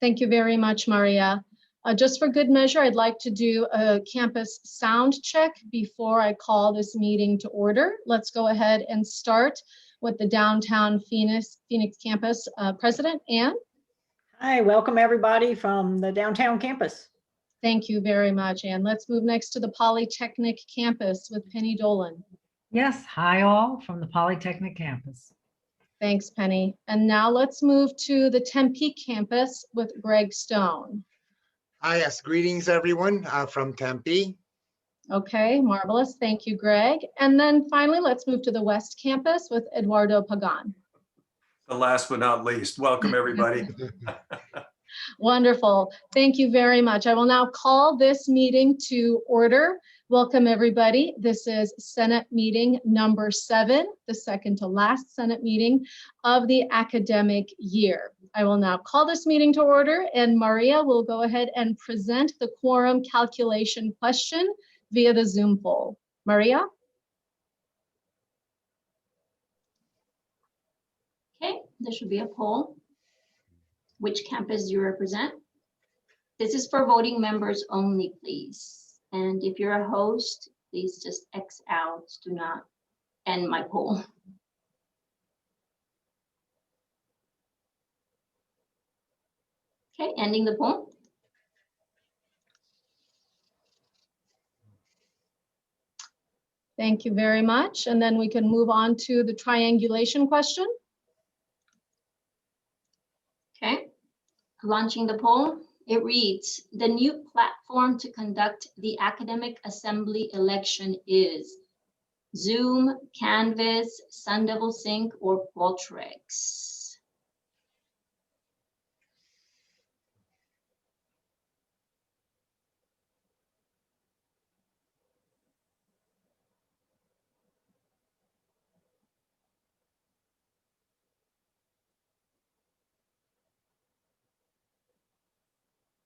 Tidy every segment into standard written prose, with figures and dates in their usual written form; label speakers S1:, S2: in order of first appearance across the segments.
S1: Thank you very much, Maria. Just for good measure, I'd like to do a campus sound check before I call this meeting to order. Let's go ahead and start with the downtown Phoenix campus president, Ann.
S2: Hi, welcome everybody from the downtown campus.
S1: Thank you very much, Ann. Let's move next to the Polytechnic campus with Penny Dolan.
S3: Yes, hi all from the Polytechnic campus.
S1: Thanks, Penny. And now let's move to the Tempe campus with Greg Stone.
S4: Hi, yes, greetings everyone from Tempe.
S1: Okay, marvelous. Thank you, Greg. And then finally, let's move to the West campus with Eduardo Pagan.
S5: The last but not least, welcome everybody.
S1: Wonderful. Thank you very much. I will now call this meeting to order. Welcome, everybody. This is Senate meeting number 7, the second to last Senate meeting of the academic year. I will now call this meeting to order, and Maria will go ahead and present the quorum calculation question via the Zoom poll. Maria?
S6: Okay, there should be a poll. Which campus do you represent? This is for voting members only, please. And if you're a host, please just X out. Do not end my poll. Okay, ending the poll.
S1: Thank you very much. And then we can move on to the triangulation question.
S6: Okay, launching the poll. It reads, the new platform to conduct the academic assembly election is Zoom, Canvas, Sun Devil Sync, or Qualtrics.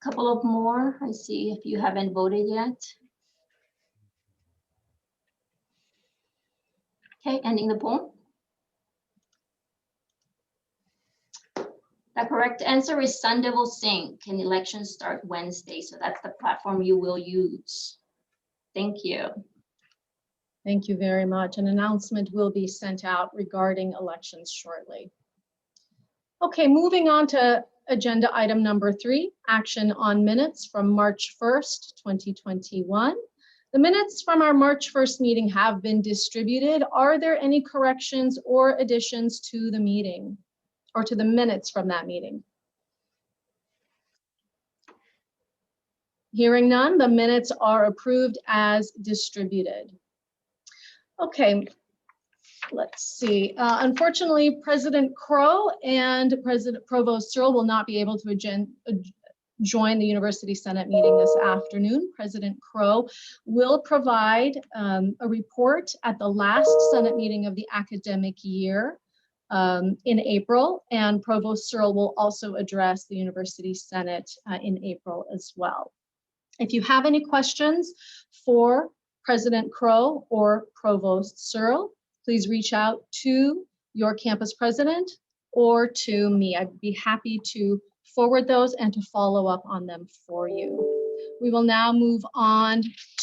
S6: Couple of more. I see if you haven't voted yet. Okay, ending the poll. The correct answer is Sun Devil Sync, and elections start Wednesday. So that's the platform you will use. Thank you.
S1: Thank you very much. An announcement will be sent out regarding elections shortly. Okay, moving on to agenda item number 3, action on minutes from March 1st, 2021. The minutes from our March 1st meeting have been distributed. Are there any corrections or additions to the meeting or to the minutes from that meeting? Hearing none, the minutes are approved as distributed. Okay, let's see. Unfortunately, President Crow and Provost Searle will not be able to join the University Senate meeting this afternoon. President Crow will provide a report at the last Senate meeting of the academic year in April, and Provost Searle will also address the University Senate in April as well. If you have any questions for President Crow or Provost Searle, please reach out to your campus president or to me. I'd be happy to forward those and to follow up on them for you. We will now move on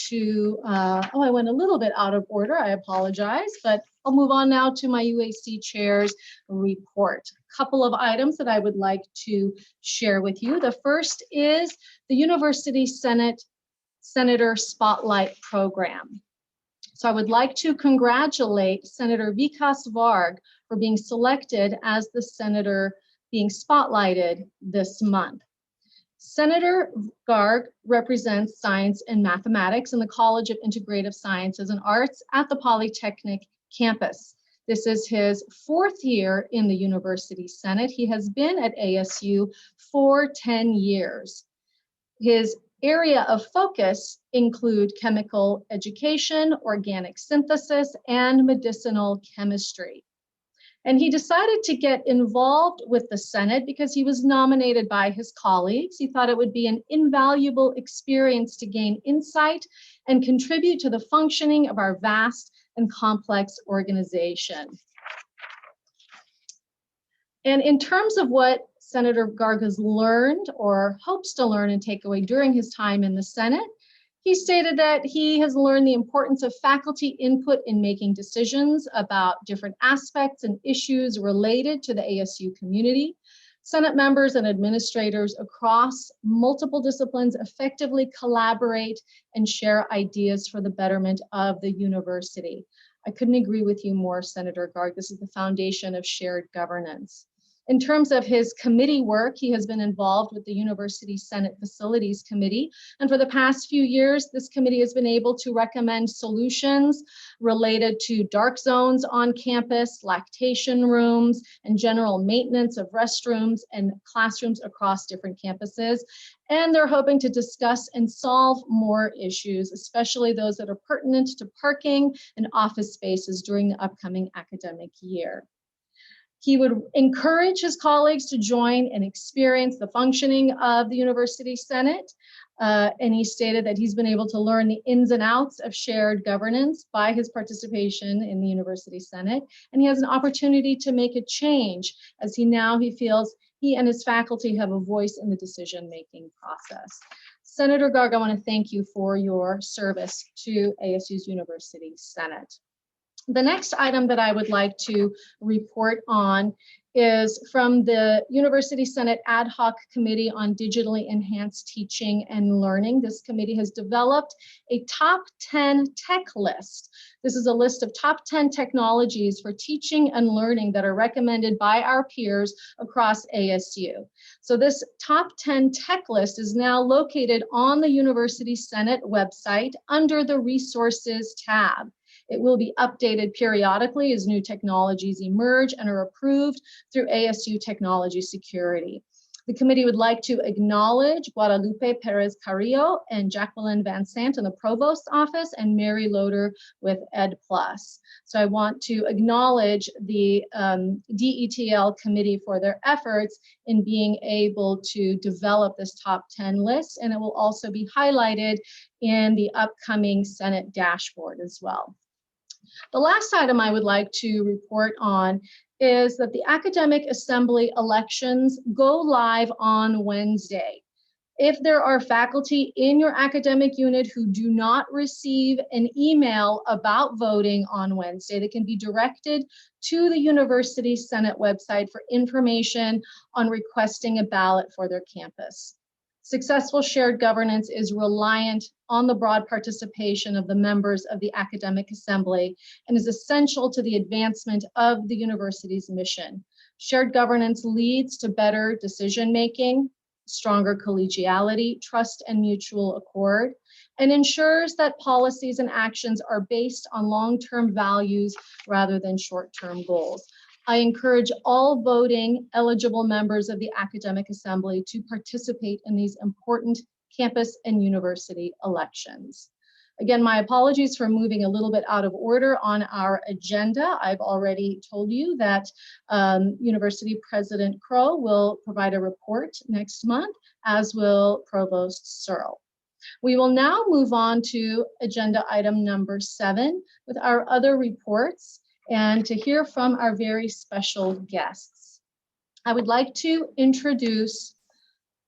S1: to, I went a little bit out of order, I apologize, but I'll move on now to my UAC Chair's report. A couple of items that I would like to share with you. The first is the University Senate Senator Spotlight Program. So I would like to congratulate Senator Vikas Varg for being selected as the senator being spotlighted this month. Senator Garg represents science and mathematics in the College of Integrative Sciences and Arts at the Polytechnic campus. This is his 4th year in the University Senate. He has been at ASU for 10 years. His area of focus include chemical education, organic synthesis, and medicinal chemistry. And he decided to get involved with the Senate because he was nominated by his colleagues. He thought it would be an invaluable experience to gain insight and contribute to the functioning of our vast and complex organization. And in terms of what Senator Garga's learned or hopes to learn and take away during his time in the Senate. He stated that he has learned the importance of faculty input in making decisions about different aspects and issues related to the ASU community. Senate members and administrators across multiple disciplines effectively collaborate and share ideas for the betterment of the university. I couldn't agree with you more, Senator Garg. This is the foundation of shared governance. In terms of his committee work, he has been involved with the University Senate Facilities Committee. And for the past few years, this committee has been able to recommend solutions related to dark zones on campus, lactation rooms, and general maintenance of restrooms and classrooms across different campuses. And they're hoping to discuss and solve more issues, especially those that are pertinent to parking and office spaces during the upcoming academic year. He would encourage his colleagues to join and experience the functioning of the University Senate. And he stated that he's been able to learn the ins and outs of shared governance by his participation in the University Senate. And he has an opportunity to make a change as he feels he and his faculty have a voice in the decision-making process. Senator Garg, I want to thank you for your service to ASU's University Senate. The next item that I would like to report on is from the University Senate Ad Hoc Committee on Digitally Enhanced Teaching and Learning. This committee has developed a top 10 tech list. This is a list of top 10 technologies for teaching and learning that are recommended by our peers across ASU. So this top 10 tech list is now located on the University Senate website under the Resources tab. It will be updated periodically as new technologies emerge and are approved through ASU Technology Security. The committee would like to acknowledge Guadalupe Perez Carrillo and Jacqueline Van Sant in the Provost's office and Mary Loader with Ed Plus. So I want to acknowledge the DETL committee for their efforts in being able to develop this top 10 list, and it will also be highlighted in the upcoming Senate dashboard as well. The last item I would like to report on is that the Academic Assembly elections go live on Wednesday. If there are faculty in your academic unit who do not receive an email about voting on Wednesday, they can be directed to the University Senate website for information on requesting a ballot for their campus. Successful shared governance is reliant on the broad participation of the members of the Academic Assembly and is essential to the advancement of the university's mission. Shared governance leads to better decision-making, stronger collegiality, trust, and mutual accord, and ensures that policies and actions are based on long-term values rather than short-term goals. I encourage all voting eligible members of the Academic Assembly to participate in these important campus and university elections. Again, my apologies for moving a little bit out of order on our agenda. I've already told you that University President Crow will provide a report next month, as will Provost Searle. We will now move on to agenda item number 7 with our other reports and to hear from our very special guests. I would like to introduce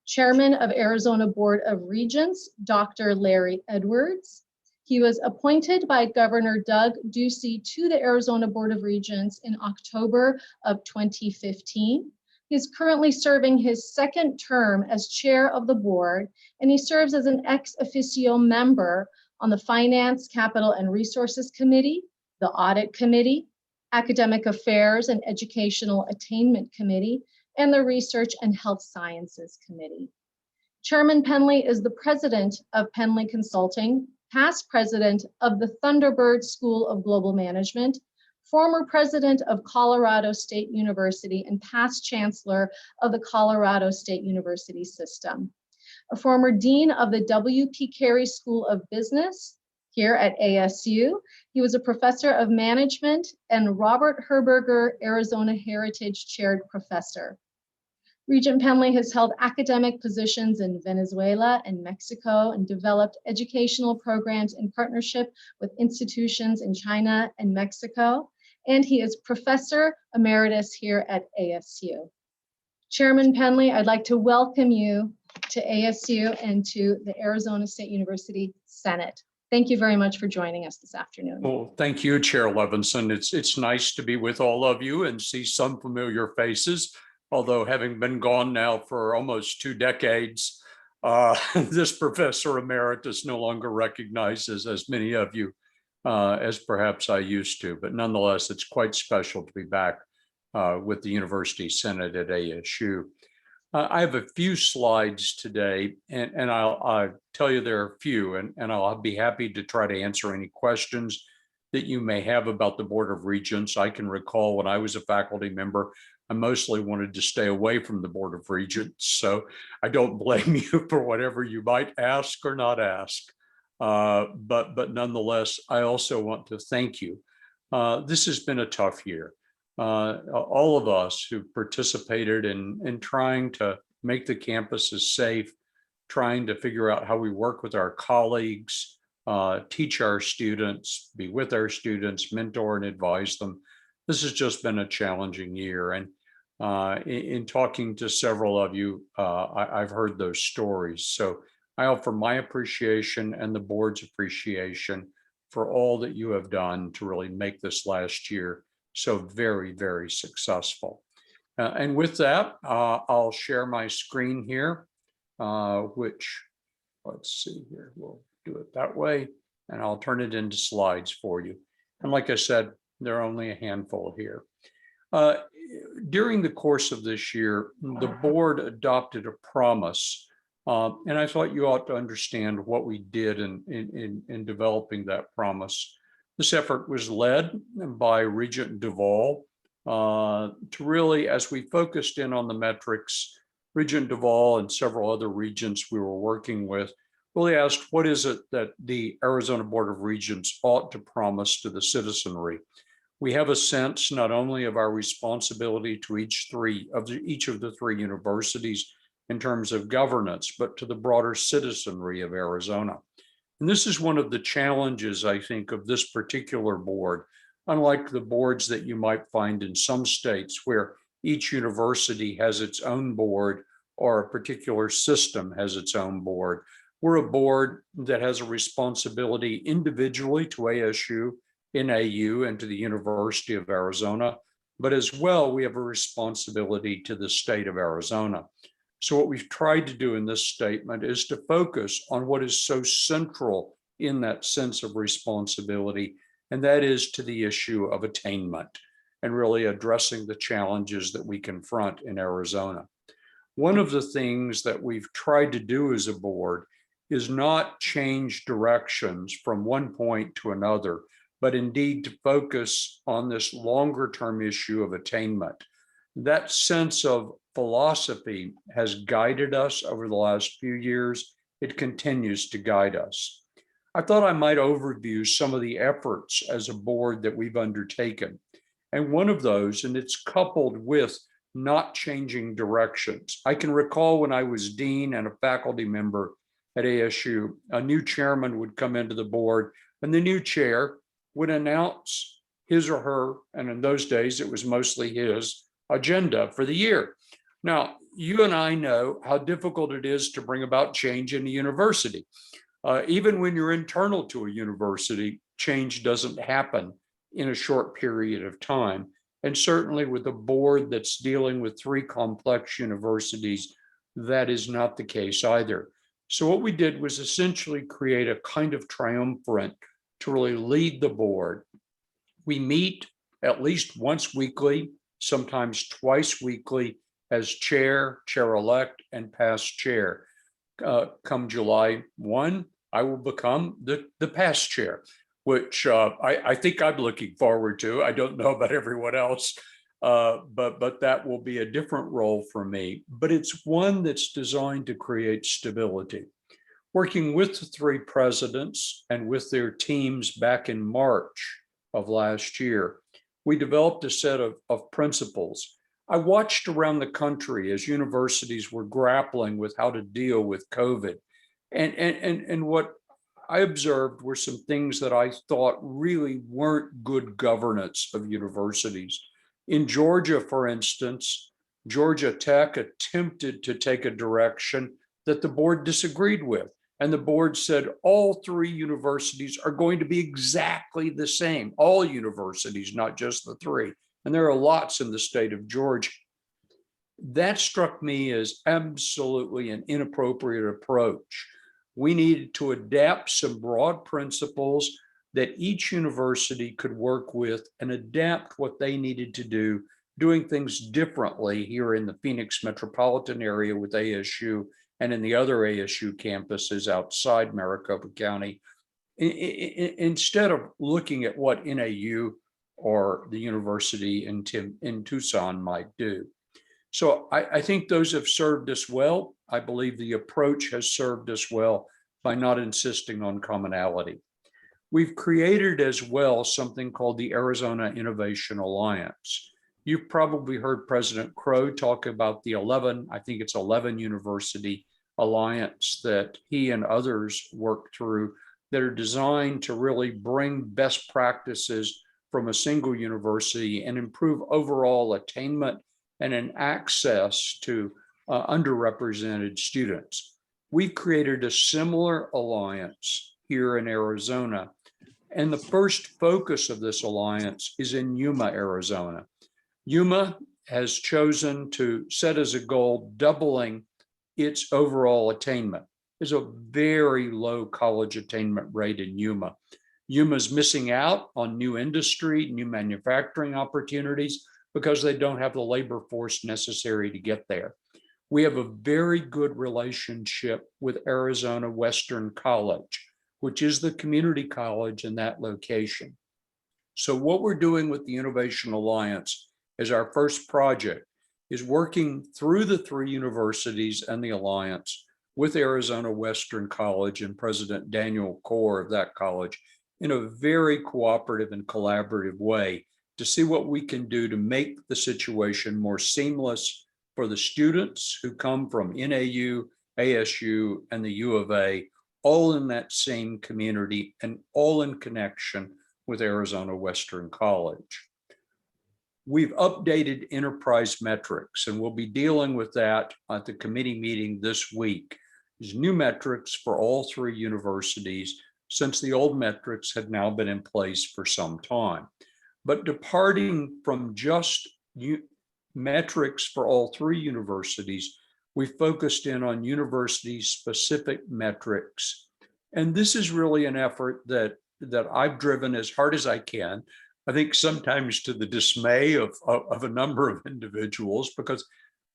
S1: Chairman of Arizona Board of Regents, Dr. Larry Edwards. He was appointed by Governor Doug Ducey to the Arizona Board of Regents in October of 2015. He is currently serving his second term as chair of the board, and he serves as an ex officio member on the Finance, Capital, and Resources Committee, the Audit Committee, Academic Affairs and Educational Attainment Committee, and the Research and Health Sciences Committee. Chairman Penley is the president of Penley Consulting, past president of the Thunderbird School of Global Management, former president of Colorado State University, and past chancellor of the Colorado State University System. A former dean of the W.P. Carey School of Business here at ASU. He was a professor of management and Robert Herberger Arizona Heritage Chaired Professor. Regent Penley has held academic positions in Venezuela and Mexico and developed educational programs in partnership with institutions in China and Mexico. And he is Professor Emeritus here at ASU. Chairman Penley, I'd like to welcome you to ASU and to the Arizona State University Senate. Thank you very much for joining us this afternoon.
S7: Well, thank you, Chair Levinson. It's nice to be with all of you and see some familiar faces. Although having been gone now for almost 2 decades, this Professor Emeritus no longer recognizes as many of you as perhaps I used to. But nonetheless, it's quite special to be back with the University Senate at ASU. I have a few slides today, and I'll tell you there are a few, and I'll be happy to try to answer any questions that you may have about the Board of Regents. I can recall when I was a faculty member, I mostly wanted to stay away from the Board of Regents, so I don't blame you for whatever you might ask or not ask. But nonetheless, I also want to thank you. This has been a tough year. All of us who participated in trying to make the campuses safe, trying to figure out how we work with our colleagues, teach our students, be with our students, mentor and advise them. This has just been a challenging year. And in talking to several of you, I've heard those stories. So I offer my appreciation and the board's appreciation for all that you have done to really make this last year so very, very successful. And with that, I'll share my screen here, which, let's see here, we'll do it that way, and I'll turn it into slides for you. And like I said, there are only a handful here. During the course of this year, the board adopted a promise, and I thought you ought to understand what we did in developing that promise. This effort was led by Regent Duvall to really, as we focused in on the metrics, Regent Duvall and several other regents we were working with really asked, what is it that the Arizona Board of Regents ought to promise to the citizenry? We have a sense not only of our responsibility to each of the 3 universities in terms of governance, but to the broader citizenry of Arizona. And this is one of the challenges, I think, of this particular board, unlike the boards that you might find in some states where each university has its own board or a particular system has its own board. We're a board that has a responsibility individually to ASU, NAU, and to the University of Arizona, but as well, we have a responsibility to the state of Arizona. So what we've tried to do in this statement is to focus on what is so central in that sense of responsibility, and that is to the issue of attainment and really addressing the challenges that we confront in Arizona. One of the things that we've tried to do as a board is not change directions from one point to another, but indeed to focus on this longer term issue of attainment. That sense of philosophy has guided us over the last few years. It continues to guide us. I thought I might overview some of the efforts as a board that we've undertaken. And one of those, and it's coupled with not changing directions. I can recall when I was dean and a faculty member at ASU, a new chairman would come into the board and the new chair would announce his or her, and in those days it was mostly his, agenda for the year. Now, you and I know how difficult it is to bring about change in a university. Even when you're internal to a university, change doesn't happen in a short period of time. And certainly with a board that's dealing with 3 complex universities, that is not the case either. So what we did was essentially create a kind of triumvirate to really lead the board. We meet at least once weekly, sometimes twice weekly, as chair, chair-elect, and past chair. Come July 1, I will become the past chair, which I think I'm looking forward to. I don't know about everyone else, but that will be a different role for me. But it's one that's designed to create stability. Working with the 3 presidents and with their teams back in March of last year, we developed a set of principles. I watched around the country as universities were grappling with how to deal with COVID. And what I observed were some things that I thought really weren't good governance of universities. In Georgia, for instance, Georgia Tech attempted to take a direction that the board disagreed with. And the board said all three universities are going to be exactly the same, all universities, not just the three. And there are lots in the state of Georgia. That struck me as absolutely an inappropriate approach. We needed to adapt some broad principles that each university could work with and adapt what they needed to do, doing things differently here in the Phoenix metropolitan area with ASU and in the other ASU campuses outside Maricopa County, instead of looking at what NAU or the university in Tucson might do. So I think those have served us well. I believe the approach has served us well by not insisting on commonality. We've created as well something called the Arizona Innovation Alliance. You've probably heard President Crow talk about the 11 university alliance that he and others work through that are designed to really bring best practices from a single university and improve overall attainment and an access to underrepresented students. We've created a similar alliance here in Arizona. And the first focus of this alliance is in Yuma, Arizona. Yuma has chosen to set as a goal doubling its overall attainment. There's a very low college attainment rate in Yuma. Yuma's missing out on new industry, new manufacturing opportunities because they don't have the labor force necessary to get there. We have a very good relationship with Arizona Western College, which is the community college in that location. So what we're doing with the Innovation Alliance as our first project is working through the three universities and the alliance with Arizona Western College and President Daniel Core of that college in a very cooperative and collaborative way to see what we can do to make the situation more seamless for the students who come from NAU, ASU, and the U of A, all in that same community and all in connection with Arizona Western College. We've updated enterprise metrics, and we'll be dealing with that at the committee meeting this week. There's new metrics for all three universities since the old metrics had now been in place for some time. But departing from just metrics for all three universities, we focused in on university-specific metrics. And this is really an effort that I've driven as hard as I can. I think sometimes to the dismay of a number of individuals, because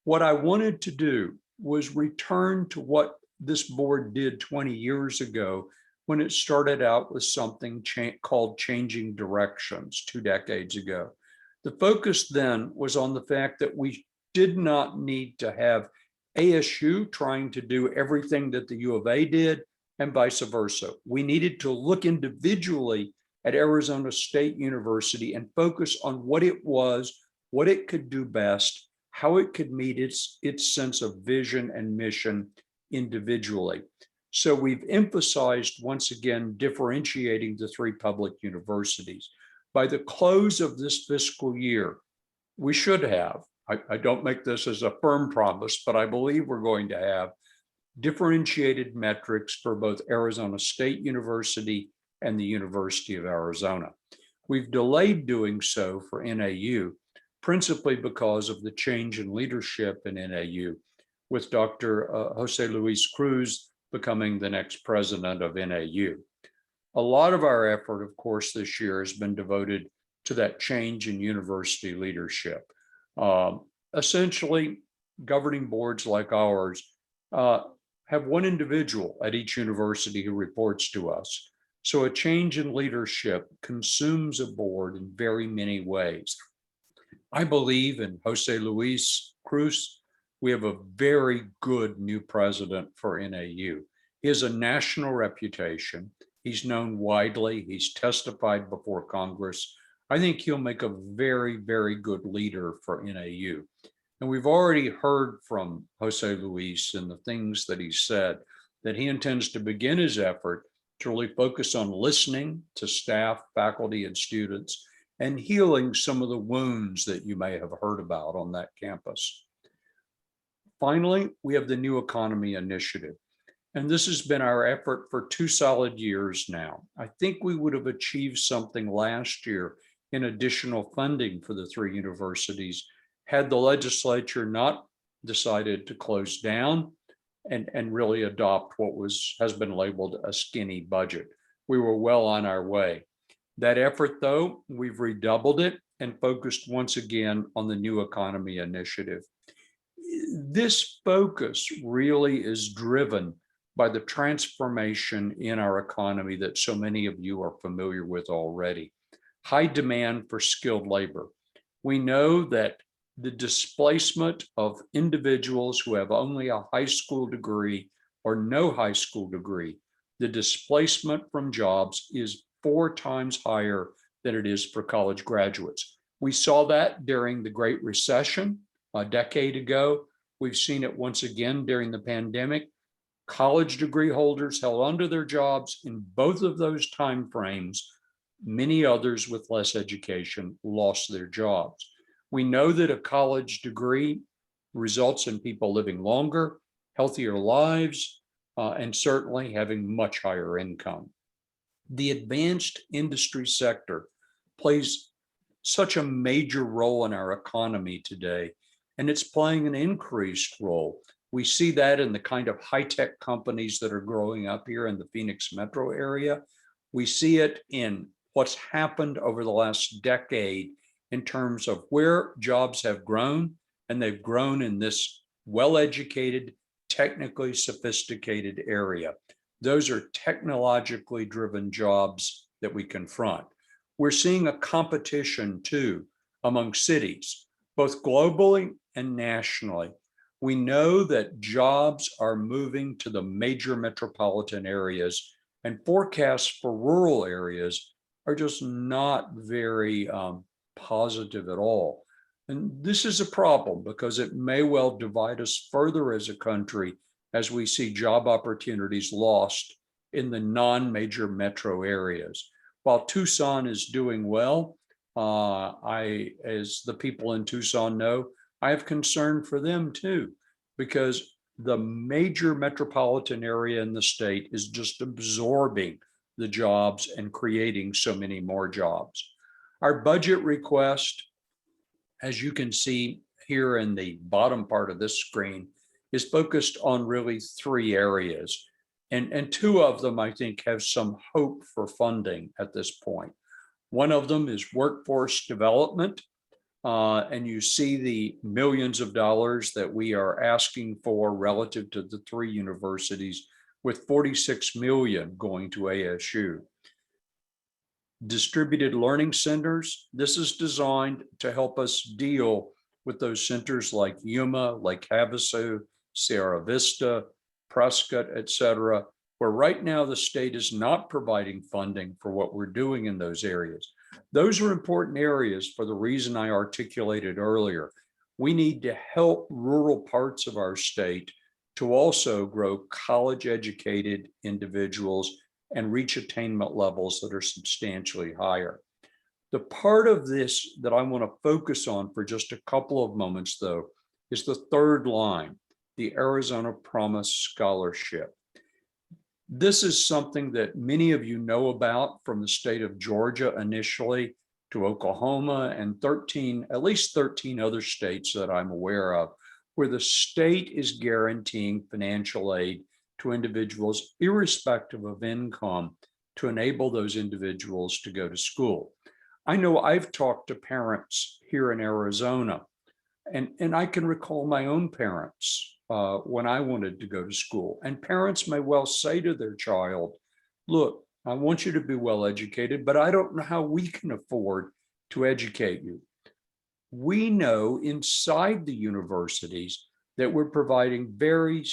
S7: what I wanted to do was return to what this board did 20 years ago when it started out with something called Changing Directions 2 decades ago. The focus then was on the fact that we did not need to have ASU trying to do everything that the U of A did and vice versa. We needed to look individually at Arizona State University and focus on what it was, what it could do best, how it could meet its sense of vision and mission individually. So we've emphasized once again differentiating the three public universities. By the close of this fiscal year, we should have, I don't make this as a firm promise, but I believe we're going to have differentiated metrics for both Arizona State University and the University of Arizona. We've delayed doing so for NAU, principally because of the change in leadership in NAU, with Dr. Jose Luis Cruz becoming the next president of NAU. A lot of our effort, of course, this year has been devoted to that change in university leadership. Essentially, governing boards like ours have one individual at each university who reports to us. So a change in leadership consumes a board in very many ways. I believe in Jose Luis Cruz. We have a very good new president for NAU. He has a national reputation. He's known widely. He's testified before Congress. I think he'll make a very, very good leader for NAU. And we've already heard from Jose Luis and the things that he said, that he intends to begin his effort to really focus on listening to staff, faculty, and students, and healing some of the wounds that you may have heard about on that campus. Finally, we have the New Economy Initiative. And this has been our effort for 2 solid years now. I think we would have achieved something last year in additional funding for the 3 universities had the legislature not decided to close down and really adopt what has been labeled a skinny budget. We were well on our way. That effort, though, we've redoubled it and focused once again on the New Economy Initiative. This focus really is driven by the transformation in our economy that so many of you are familiar with already. High demand for skilled labor. We know that the displacement of individuals who have only a high school degree or no high school degree, the displacement from jobs is 4 times higher than it is for college graduates. We saw that during the Great Recession a decade ago. We've seen it once again during the pandemic. College degree holders held onto their jobs in both of those timeframes. Many others with less education lost their jobs. We know that a college degree results in people living longer, healthier lives, and certainly having much higher income. The advanced industry sector plays such a major role in our economy today, and it's playing an increased role. We see that in the kind of high-tech companies that are growing up here in the Phoenix metro area. We see it in what's happened over the last decade in terms of where jobs have grown, and they've grown in this well-educated, technically sophisticated area. Those are technologically driven jobs that we confront. We're seeing a competition too among cities, both globally and nationally. We know that jobs are moving to the major metropolitan areas, and forecasts for rural areas are just not very positive at all. And this is a problem because it may well divide us further as a country as we see job opportunities lost in the non-major metro areas. While Tucson is doing well, as the people in Tucson know, I have concern for them too, because the major metropolitan area in the state is just absorbing the jobs and creating so many more jobs. Our budget request, as you can see here in the bottom part of this screen, is focused on really 3 areas. And 2 of them, I think, have some hope for funding at this point. One of them is workforce development. And you see the millions of dollars that we are asking for relative to the 3 universities, with 46 million going to ASU. Distributed learning centers. This is designed to help us deal with those centers like Yuma, like Havasu, Sierra Vista, Prescott, et cetera, where right now the state is not providing funding for what we're doing in those areas. Those are important areas for the reason I articulated earlier. We need to help rural parts of our state to also grow college-educated individuals and reach attainment levels that are substantially higher. The part of this that I want to focus on for just a couple of moments, though, is the 3rd line, the Arizona Promise Scholarship. This is something that many of you know about from the state of Georgia initially to Oklahoma and at least 13 other states that I'm aware of, where the state is guaranteeing financial aid to individuals irrespective of income to enable those individuals to go to school. I know I've talked to parents here in Arizona, and I can recall my own parents when I wanted to go to school. And parents may well say to their child, look, I want you to be well educated, but I don't know how we can afford to educate you. We know inside the universities that we're providing very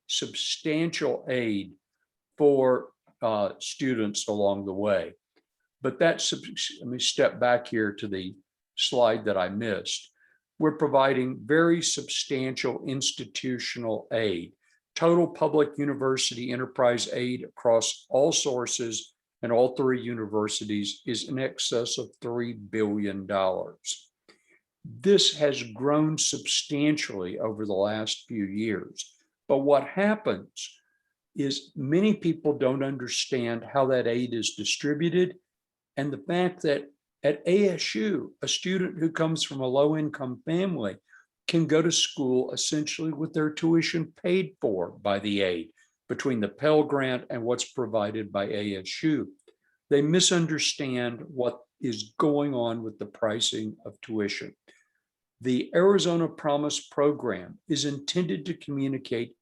S7: substantial aid for students along the way. But let me step back here to the slide that I missed. We're providing very substantial institutional aid. Total public university enterprise aid across all sources and all 3 universities is in excess of $3 billion. This has grown substantially over the last few years. But what happens is many people don't understand how that aid is distributed, and the fact that at ASU, a student who comes from a low-income family can go to school essentially with their tuition paid for by the aid between the Pell Grant and what's provided by ASU. They misunderstand what is going on with the pricing of tuition. The Arizona Promise program is intended to communicate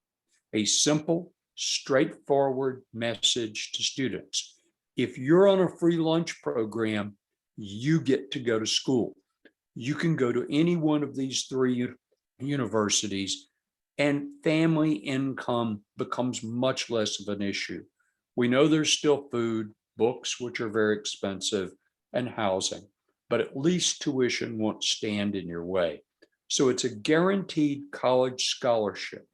S7: a simple, straightforward message to students. If you're on a free lunch program, you get to go to school. You can go to any one of these three universities, and family income becomes much less of an issue. We know there's still food, books, which are very expensive, and housing, but at least tuition won't stand in your way. So it's a guaranteed college scholarship.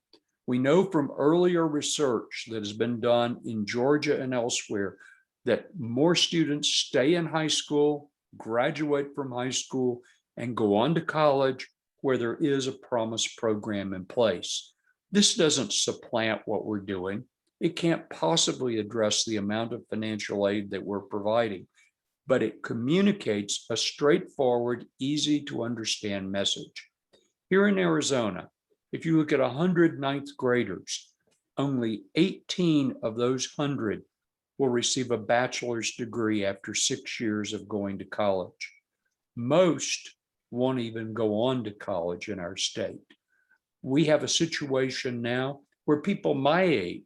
S7: We know from earlier research that has been done in Georgia and elsewhere that more students stay in high school, graduate from high school, and go on to college where there is a Promise program in place. This doesn't supplant what we're doing. It can't possibly address the amount of financial aid that we're providing, but it communicates a straightforward, easy to understand message. Here in Arizona, if you look at 100 ninth graders, only 18 of those 100 will receive a bachelor's degree after 6 years of going to college. Most won't even go on to college in our state. We have a situation now where people my age,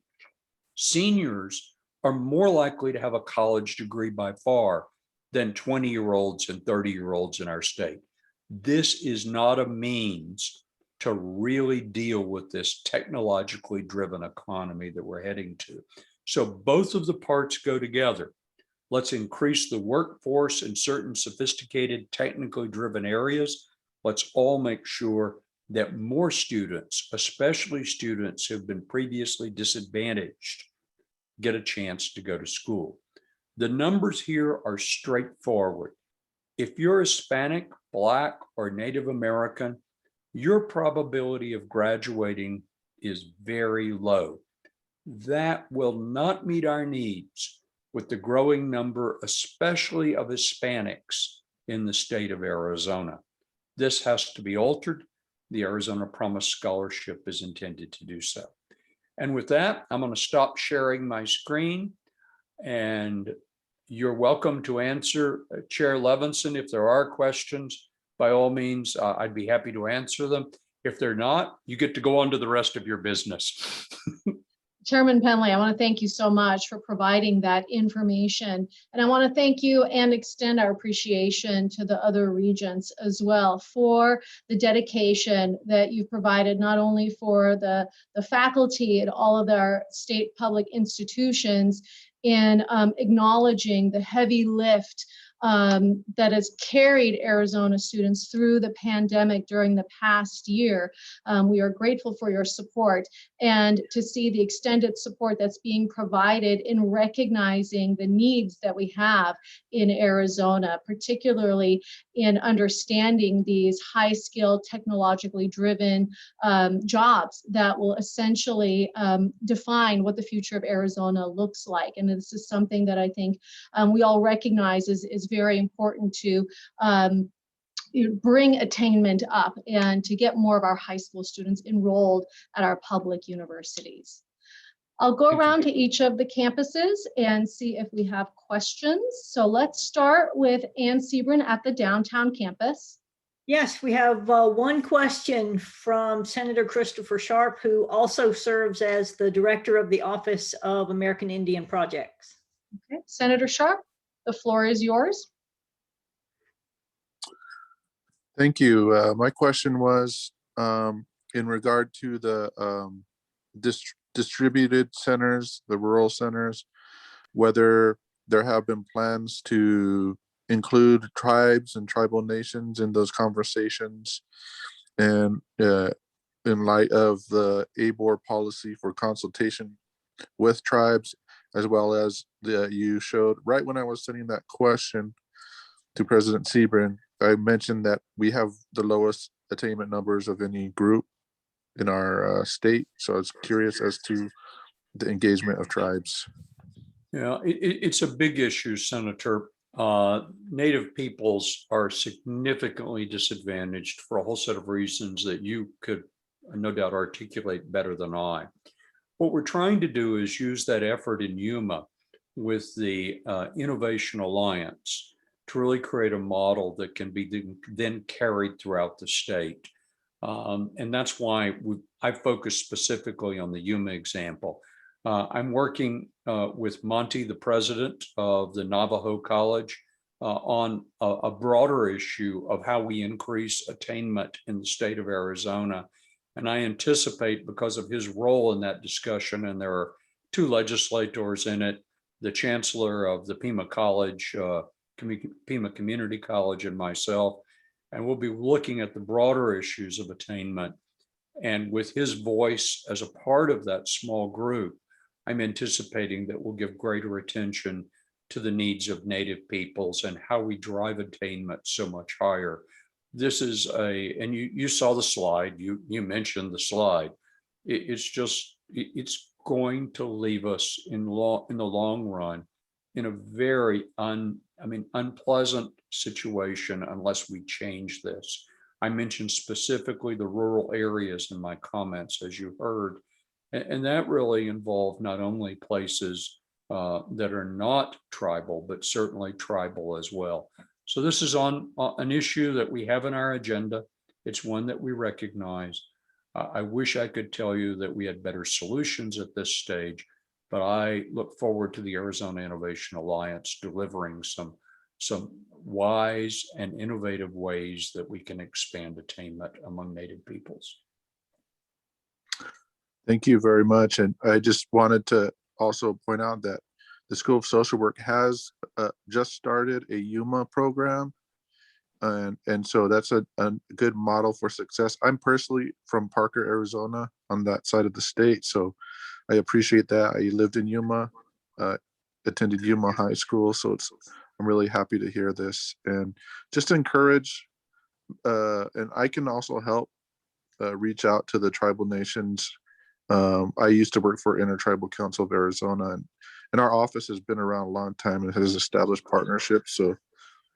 S7: seniors, are more likely to have a college degree by far than 20-year-olds and 30-year-olds in our state. This is not a means to really deal with this technologically driven economy that we're heading to. So both of the parts go together. Let's increase the workforce in certain sophisticated, technically driven areas. Let's all make sure that more students, especially students who've been previously disadvantaged, get a chance to go to school. The numbers here are straightforward. If you're Hispanic, Black, or Native American, your probability of graduating is very low. That will not meet our needs with the growing number, especially of Hispanics in the state of Arizona. This has to be altered. The Arizona Promise Scholarship is intended to do so. And with that, I'm going to stop sharing my screen, and you're welcome to answer, Chair Levinson, if there are questions. By all means, I'd be happy to answer them. If they're not, you get to go on to the rest of your business.
S1: Chairman Penley, I want to thank you so much for providing that information. And I want to thank you and extend our appreciation to the other regents as well for the dedication that you've provided, not only for the faculty at all of our state public institutions in acknowledging the heavy lift that has carried Arizona students through the pandemic during the past year. We are grateful for your support, and to see the extended support that's being provided in recognizing the needs that we have in Arizona, particularly in understanding these high-skilled, technologically driven jobs that will essentially define what the future of Arizona looks like. And this is something that I think we all recognize is very important to bring attainment up and to get more of our high school students enrolled at our public universities. I'll go around to each of the campuses and see if we have questions. So let's start with Ann Sebring at the downtown campus.
S2: Yes, we have one question from Senator Christopher Sharp, who also serves as the director of the Office of American Indian Projects.
S1: Okay, Senator Sharp, the floor is yours.
S8: Thank you. My question was in regard to the distributed centers, the rural centers, whether there have been plans to include tribes and tribal nations in those conversations, and in light of the ABOR policy for consultation with tribes, as well as you showed right when I was sending that question to President Sebring, I mentioned that we have the lowest attainment numbers of any group in our state. So I was curious as to the engagement of tribes.
S7: Yeah, it's a big issue, Senator. Native peoples are significantly disadvantaged for a whole set of reasons that you could no doubt articulate better than I. What we're trying to do is use that effort in Yuma with the Innovation Alliance to really create a model that can be then carried throughout the state. And that's why I focus specifically on the Yuma example. I'm working with Monty, the president of the Navajo College, on a broader issue of how we increase attainment in the state of Arizona. And I anticipate, because of his role in that discussion, and there are 2 legislators in it, the chancellor of the Pima College, Pima Community College, and myself, and we'll be looking at the broader issues of attainment. And with his voice as a part of that small group, I'm anticipating that we'll give greater attention to the needs of Native peoples and how we drive attainment so much higher. This is and you saw the slide, you mentioned the slide. It's going to leave us in the long run in a very unpleasant situation unless we change this. I mentioned specifically the rural areas in my comments, as you heard, and that really involved not only places that are not tribal, but certainly tribal as well. So this is on an issue that we have in our agenda. It's one that we recognize. I wish I could tell you that we had better solutions at this stage, but I look forward to the Arizona Innovation Alliance delivering some wise and innovative ways that we can expand attainment among Native peoples.
S8: Thank you very much. And I just wanted to also point out that the School of Social Work has just started a Yuma program. And so that's a good model for success. I'm personally from Parker, Arizona, on that side of the state. So I appreciate that. I lived in Yuma, attended Yuma High School. So I'm really happy to hear this and just encourage, and I can also help reach out to the tribal nations. I used to work for Intertribal Council of Arizona, and our office has been around a long time and has established partnerships. So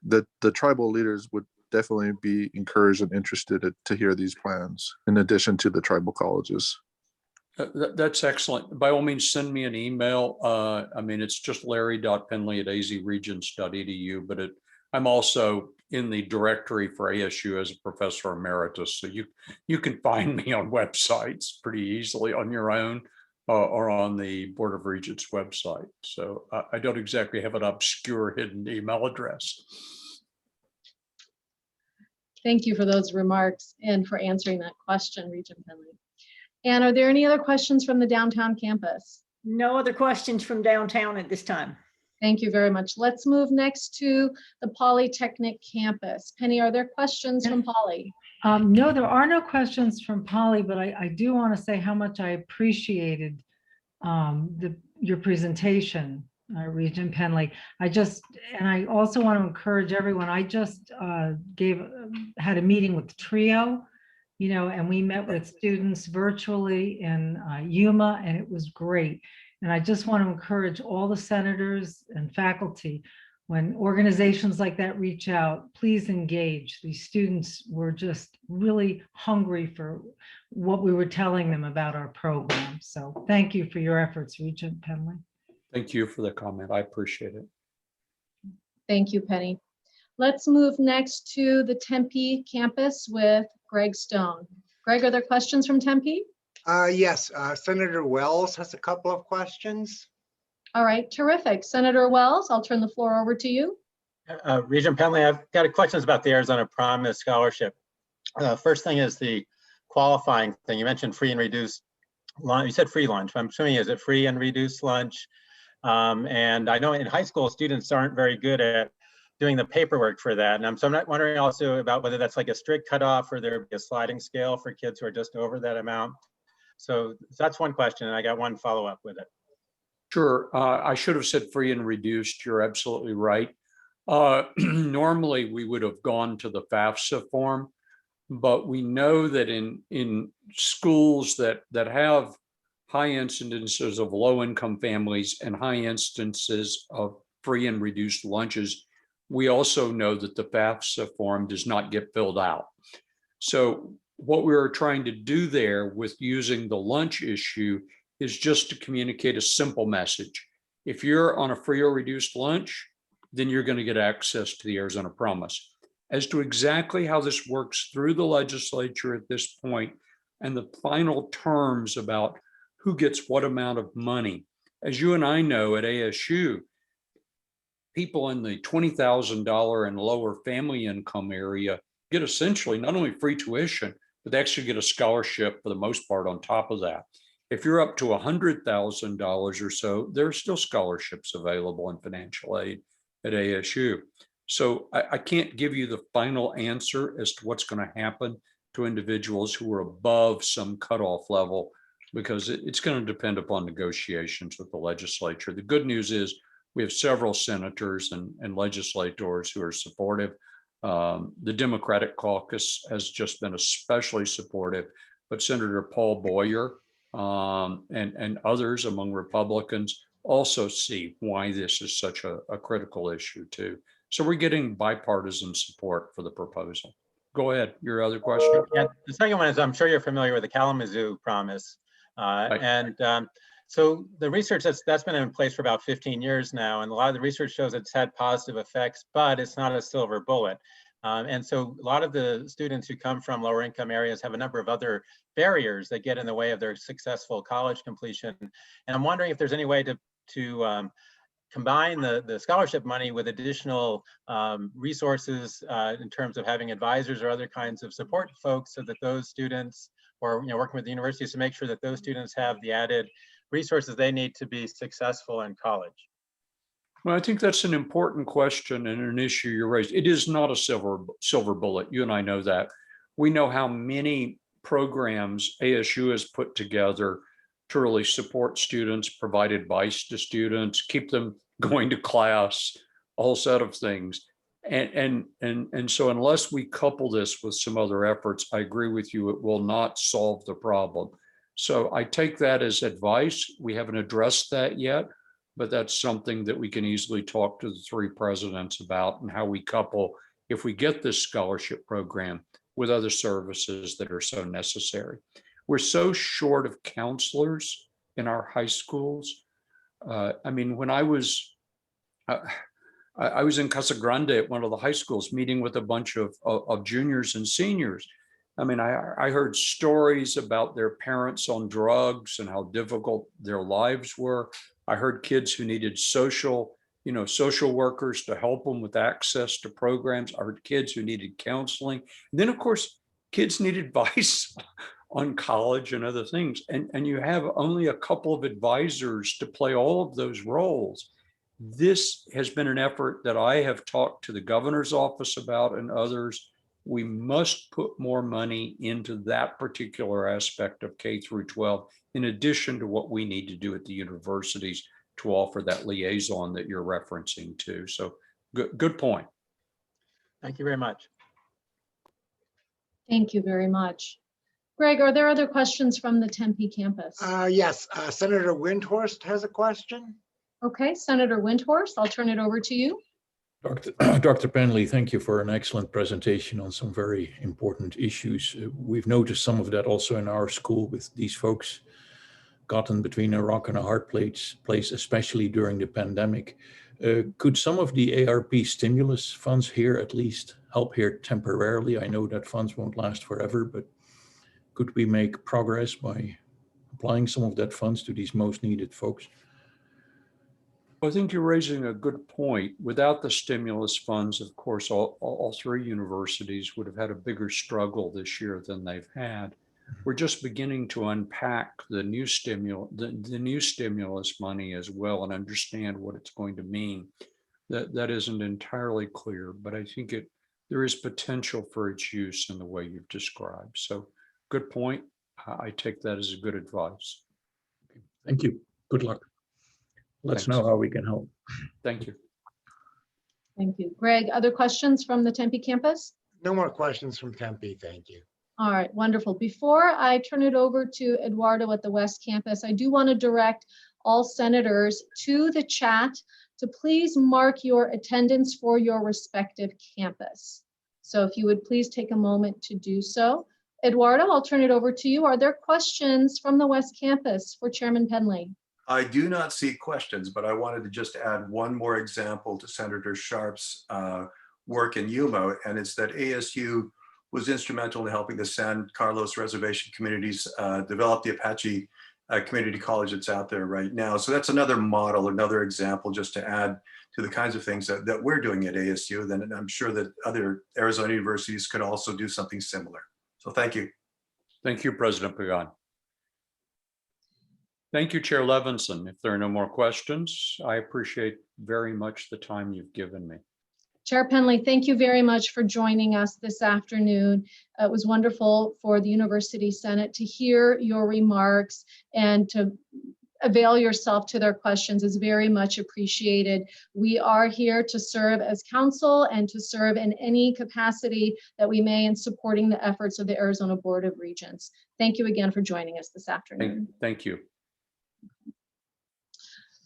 S8: the tribal leaders would definitely be encouraged and interested to hear these plans, in addition to the tribal colleges.
S7: That's excellent. By all means, send me an email. It's just larry.penley@azregions.edu, but I'm also in the directory for ASU as a professor emeritus. So you can find me on websites pretty easily on your own or on the Board of Regents website. So I don't exactly have an obscure hidden email address.
S1: Thank you for those remarks and for answering that question, Regent Penley. And are there any other questions from the downtown campus?
S2: No other questions from downtown at this time.
S1: Thank you very much. Let's move next to the Polytechnic campus. Penny, are there questions from Poly?
S3: No, there are no questions from Poly, but I do want to say how much I appreciated your presentation, Regent Penley. I also want to encourage everyone. I just had a meeting with TRIO, and we met with students virtually in Yuma, and it was great. And I just want to encourage all the senators and faculty, when organizations like that reach out, please engage. These students were just really hungry for what we were telling them about our program. So thank you for your efforts, Regent Penley.
S7: Thank you for the comment. I appreciate it.
S1: Thank you, Penny. Let's move next to the Tempe campus with Greg Stone. Greg, are there questions from Tempe?
S4: Yes, Senator Wells has a couple of questions.
S1: All right, terrific. Senator Wells, I'll turn the floor over to you.
S9: Regent Penley, I've got questions about the Arizona Promise Scholarship. First thing is the qualifying thing. You mentioned free and reduced lunch. You said free lunch. I'm assuming, is it free and reduced lunch? And I know in high school, students aren't very good at doing the paperwork for that. And so I'm not wondering also about whether that's like a strict cutoff or there be a sliding scale for kids who are just over that amount. So that's one question, and I got one follow-up with it.
S7: Sure. I should have said free and reduced. You're absolutely right. Normally, we would have gone to the FAFSA form, but we know that in schools that have high incidences of low-income families and high instances of free and reduced lunches, we also know that the FAFSA form does not get filled out. So what we were trying to do there with using the lunch issue is just to communicate a simple message. If you're on a free or reduced lunch, then you're going to get access to the Arizona Promise. As to exactly how this works through the legislature at this point and the final terms about who gets what amount of money, as you and I know at ASU, people in the $20,000 and lower family income area get essentially not only free tuition, but they actually get a scholarship for the most part on top of that. If you're up to $100,000 or so, there are still scholarships available in financial aid at ASU. So I can't give you the final answer as to what's going to happen to individuals who are above some cutoff level, because it's going to depend upon negotiations with the legislature. The good news is we have several senators and legislators who are supportive. The Democratic caucus has just been especially supportive, but Senator Paul Boyer and others among Republicans also see why this is such a critical issue too. So we're getting bipartisan support for the proposal. Go ahead, your other question.
S9: Yeah, the second one is, I'm sure you're familiar with the Kalamazoo Promise. So the research that's been in place for about 15 years now, and a lot of the research shows it's had positive effects, but it's not a silver bullet. And so a lot of the students who come from lower income areas have a number of other barriers that get in the way of their successful college completion. And I'm wondering if there's any way to combine the scholarship money with additional resources in terms of having advisors or other kinds of support folks, so that those students, or working with the universities to make sure that those students have the added resources they need to be successful in college.
S7: Well, I think that's an important question and an issue you raised. It is not a silver bullet. You and I know that. We know how many programs ASU has put together to really support students, provide advice to students, keep them going to class, a whole set of things. And so unless we couple this with some other efforts, I agree with you, it will not solve the problem. So I take that as advice. We haven't addressed that yet, but that's something that we can easily talk to the three presidents about, and how we couple, if we get this scholarship program, with other services that are so necessary. We're so short of counselors in our high schools. I mean, when I was in Casa Grande at one of the high schools, meeting with a bunch of juniors and seniors. I mean, I heard stories about their parents on drugs and how difficult their lives were. I heard kids who needed social workers to help them with access to programs. I heard kids who needed counseling. And then, of course, kids need advice on college and other things. And you have only a couple of advisors to play all of those roles. This has been an effort that I have talked to the governor's office about and others. We must put more money into that particular aspect of K through 12, in addition to what we need to do at the universities to offer that liaison that you're referencing to. So good point.
S9: Thank you very much.
S1: Thank you very much. Greg, are there other questions from the Tempe campus?
S4: Yes, Senator Windhorst has a question.
S1: Okay, Senator Windhorst, I'll turn it over to you.
S10: Dr. Penley, thank you for an excellent presentation on some very important issues. We've noticed some of that also in our school, with these folks gotten between a rock and a hard place, especially during the pandemic. Could some of the ARP stimulus funds here at least help here temporarily? I know that funds won't last forever, but could we make progress by applying some of that funds to these most needed folks?
S7: I think you're raising a good point. Without the stimulus funds, of course, all three universities would have had a bigger struggle this year than they've had. We're just beginning to unpack the new stimulus money as well, and understand what it's going to mean. That isn't entirely clear, but I think there is potential for its use in the way you've described. So good point. I take that as a good advice.
S10: Thank you. Good luck. Let's know how we can help.
S7: Thank you.
S1: Thank you. Greg, other questions from the Tempe campus?
S4: No more questions from Tempe, thank you.
S1: All right, wonderful. Before I turn it over to Eduardo at the West Campus, I do want to direct all senators to the chat to please mark your attendance for your respective campus. So if you would please take a moment to do so. Eduardo, I'll turn it over to you. Are there questions from the West Campus for Chairman Penley?
S5: I do not see questions, but I wanted to just add one more example to Senator Sharp's work in Yuma, and it's that ASU was instrumental in helping the San Carlos Reservation communities develop the Apache Community College that's out there right now. So that's another model, another example, just to add to the kinds of things that we're doing at ASU. Then I'm sure that other Arizona universities could also do something similar. So thank you.
S7: Thank you, President Pagan. Thank you, Chair Levinson. If there are no more questions, I appreciate very much the time you've given me.
S1: Chair Penley, thank you very much for joining us this afternoon. It was wonderful for the University Senate to hear your remarks and to avail yourself to their questions is very much appreciated. We are here to serve as counsel and to serve in any capacity that we may in supporting the efforts of the Arizona Board of Regents. Thank you again for joining us this afternoon.
S7: Thank you.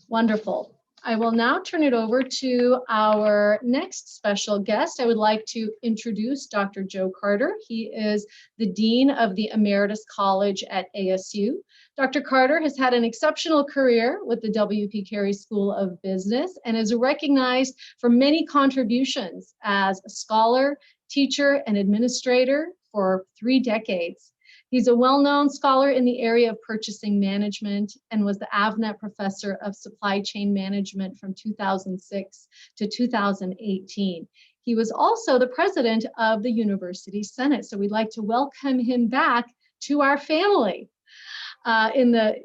S1: Wonderful. I will now turn it over to our next special guest. I would like to introduce Dr. Joe Carter. He is the Dean of the Emeritus College at ASU. Dr. Carter has had an exceptional career with the W.P. Carey School of Business and is recognized for many contributions as a scholar, teacher, and administrator for 3 decades. He's a well-known scholar in the area of purchasing management and was the Avnet Professor of Supply Chain Management from 2006 to 2018. He was also the president of the University Senate. So we'd like to welcome him back to our family.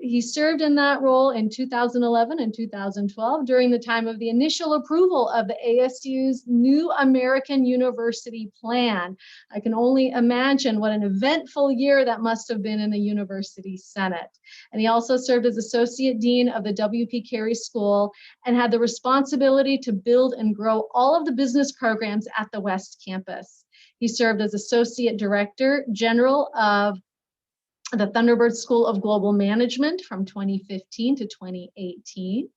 S1: He served in that role in 2011 and 2012 during the time of the initial approval of the ASU's new American University Plan. I can only imagine what an eventful year that must have been in the University Senate. And he also served as Associate Dean of the W.P. Carey School and had the responsibility to build and grow all of the business programs at the West Campus. He served as Associate Director General of the Thunderbird School of Global Management from 2015 to 2018.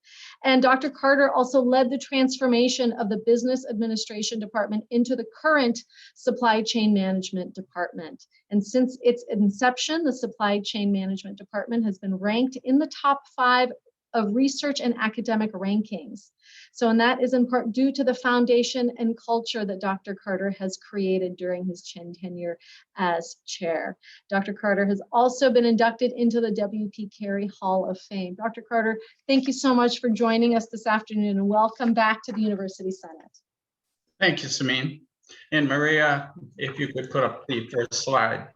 S1: And Dr. Carter also led the transformation of the Business Administration Department into the current Supply Chain Management Department. And since its inception, the Supply Chain Management Department has been ranked in the top 5 of research and academic rankings. So, and that is in part due to the foundation and culture that Dr. Carter has created during his tenure as chair. Dr. Carter has also been inducted into the W.P. Carey Hall of Fame. Dr. Carter, thank you so much for joining us this afternoon and welcome back to the University Senate.
S11: Thank you, Samin. And Maria, if you could put up the first slide.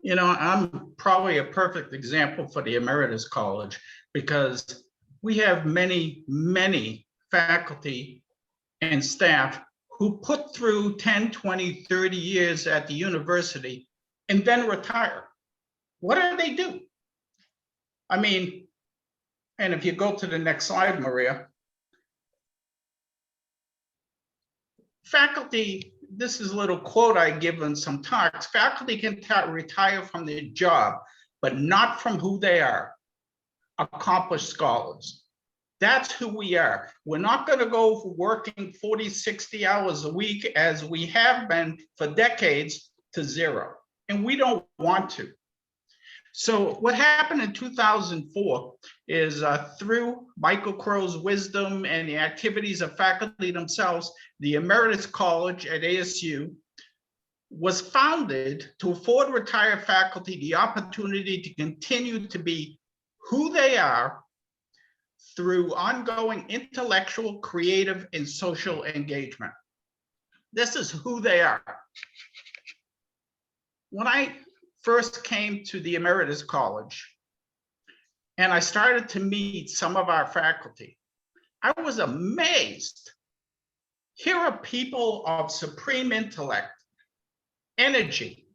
S11: You know, I'm probably a perfect example for the Emeritus College because we have many, many faculty and staff who put through 10, 20, 30 years at the university and then retire. What do they do? I mean, and if you go to the next slide, Maria, faculty, this is a little quote I give in some talks, faculty can retire from their job, but not from who they are, accomplished scholars. That's who we are. We're not going to go for working 40, 60 hours a week as we have been for decades to 0. And we don't want to. So what happened in 2004 is through Michael Crow's wisdom and the activities of faculty themselves, the Emeritus College at ASU was founded to afford retired faculty the opportunity to continue to be who they are through ongoing intellectual, creative, and social engagement. This is who they are. When I first came to the Emeritus College and I started to meet some of our faculty, I was amazed. Here are people of supreme intellect, energy,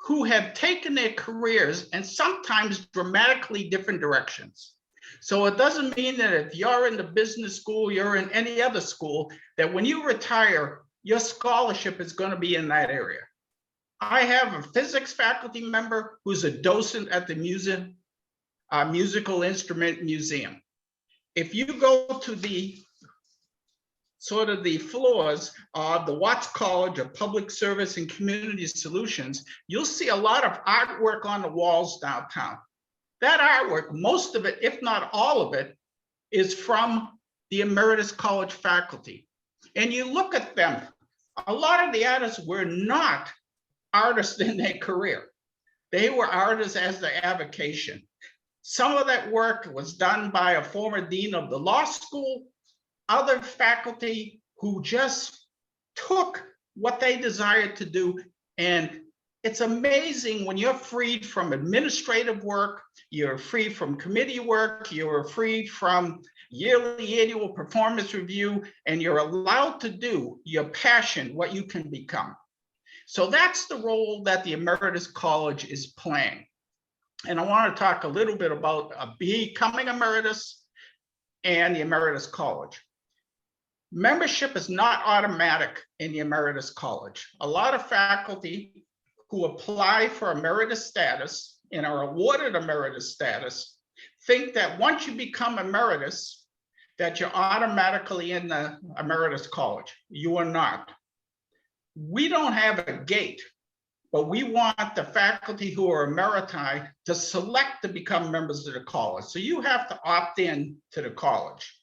S11: who have taken their careers in sometimes dramatically different directions. So it doesn't mean that if you're in the business school, you're in any other school, that when you retire, your scholarship is going to be in that area. I have a physics faculty member who's a docent at the musical instrument museum. If you go to the sort of the floors of the Watts College of Public Service and Community Solutions, you'll see a lot of artwork on the walls downtown. That artwork, most of it, if not all of it, is from the Emeritus College faculty. And you look at them, a lot of the artists were not artists in their career. They were artists as their avocation. Some of that work was done by a former dean of the law school, other faculty who just took what they desired to do. And it's amazing when you're freed from administrative work, you're free from committee work, you're free from yearly annual performance review, and you're allowed to do your passion, what you can become. So that's the role that the Emeritus College is playing. And I want to talk a little bit about becoming emeritus and the Emeritus College. Membership is not automatic in the Emeritus College. A lot of faculty who apply for emeritus status and are awarded emeritus status think that once you become emeritus, that you're automatically in the Emeritus College. You are not. We don't have a gate, but we want the faculty who are emeriti to select to become members of the college. So you have to opt in to the college.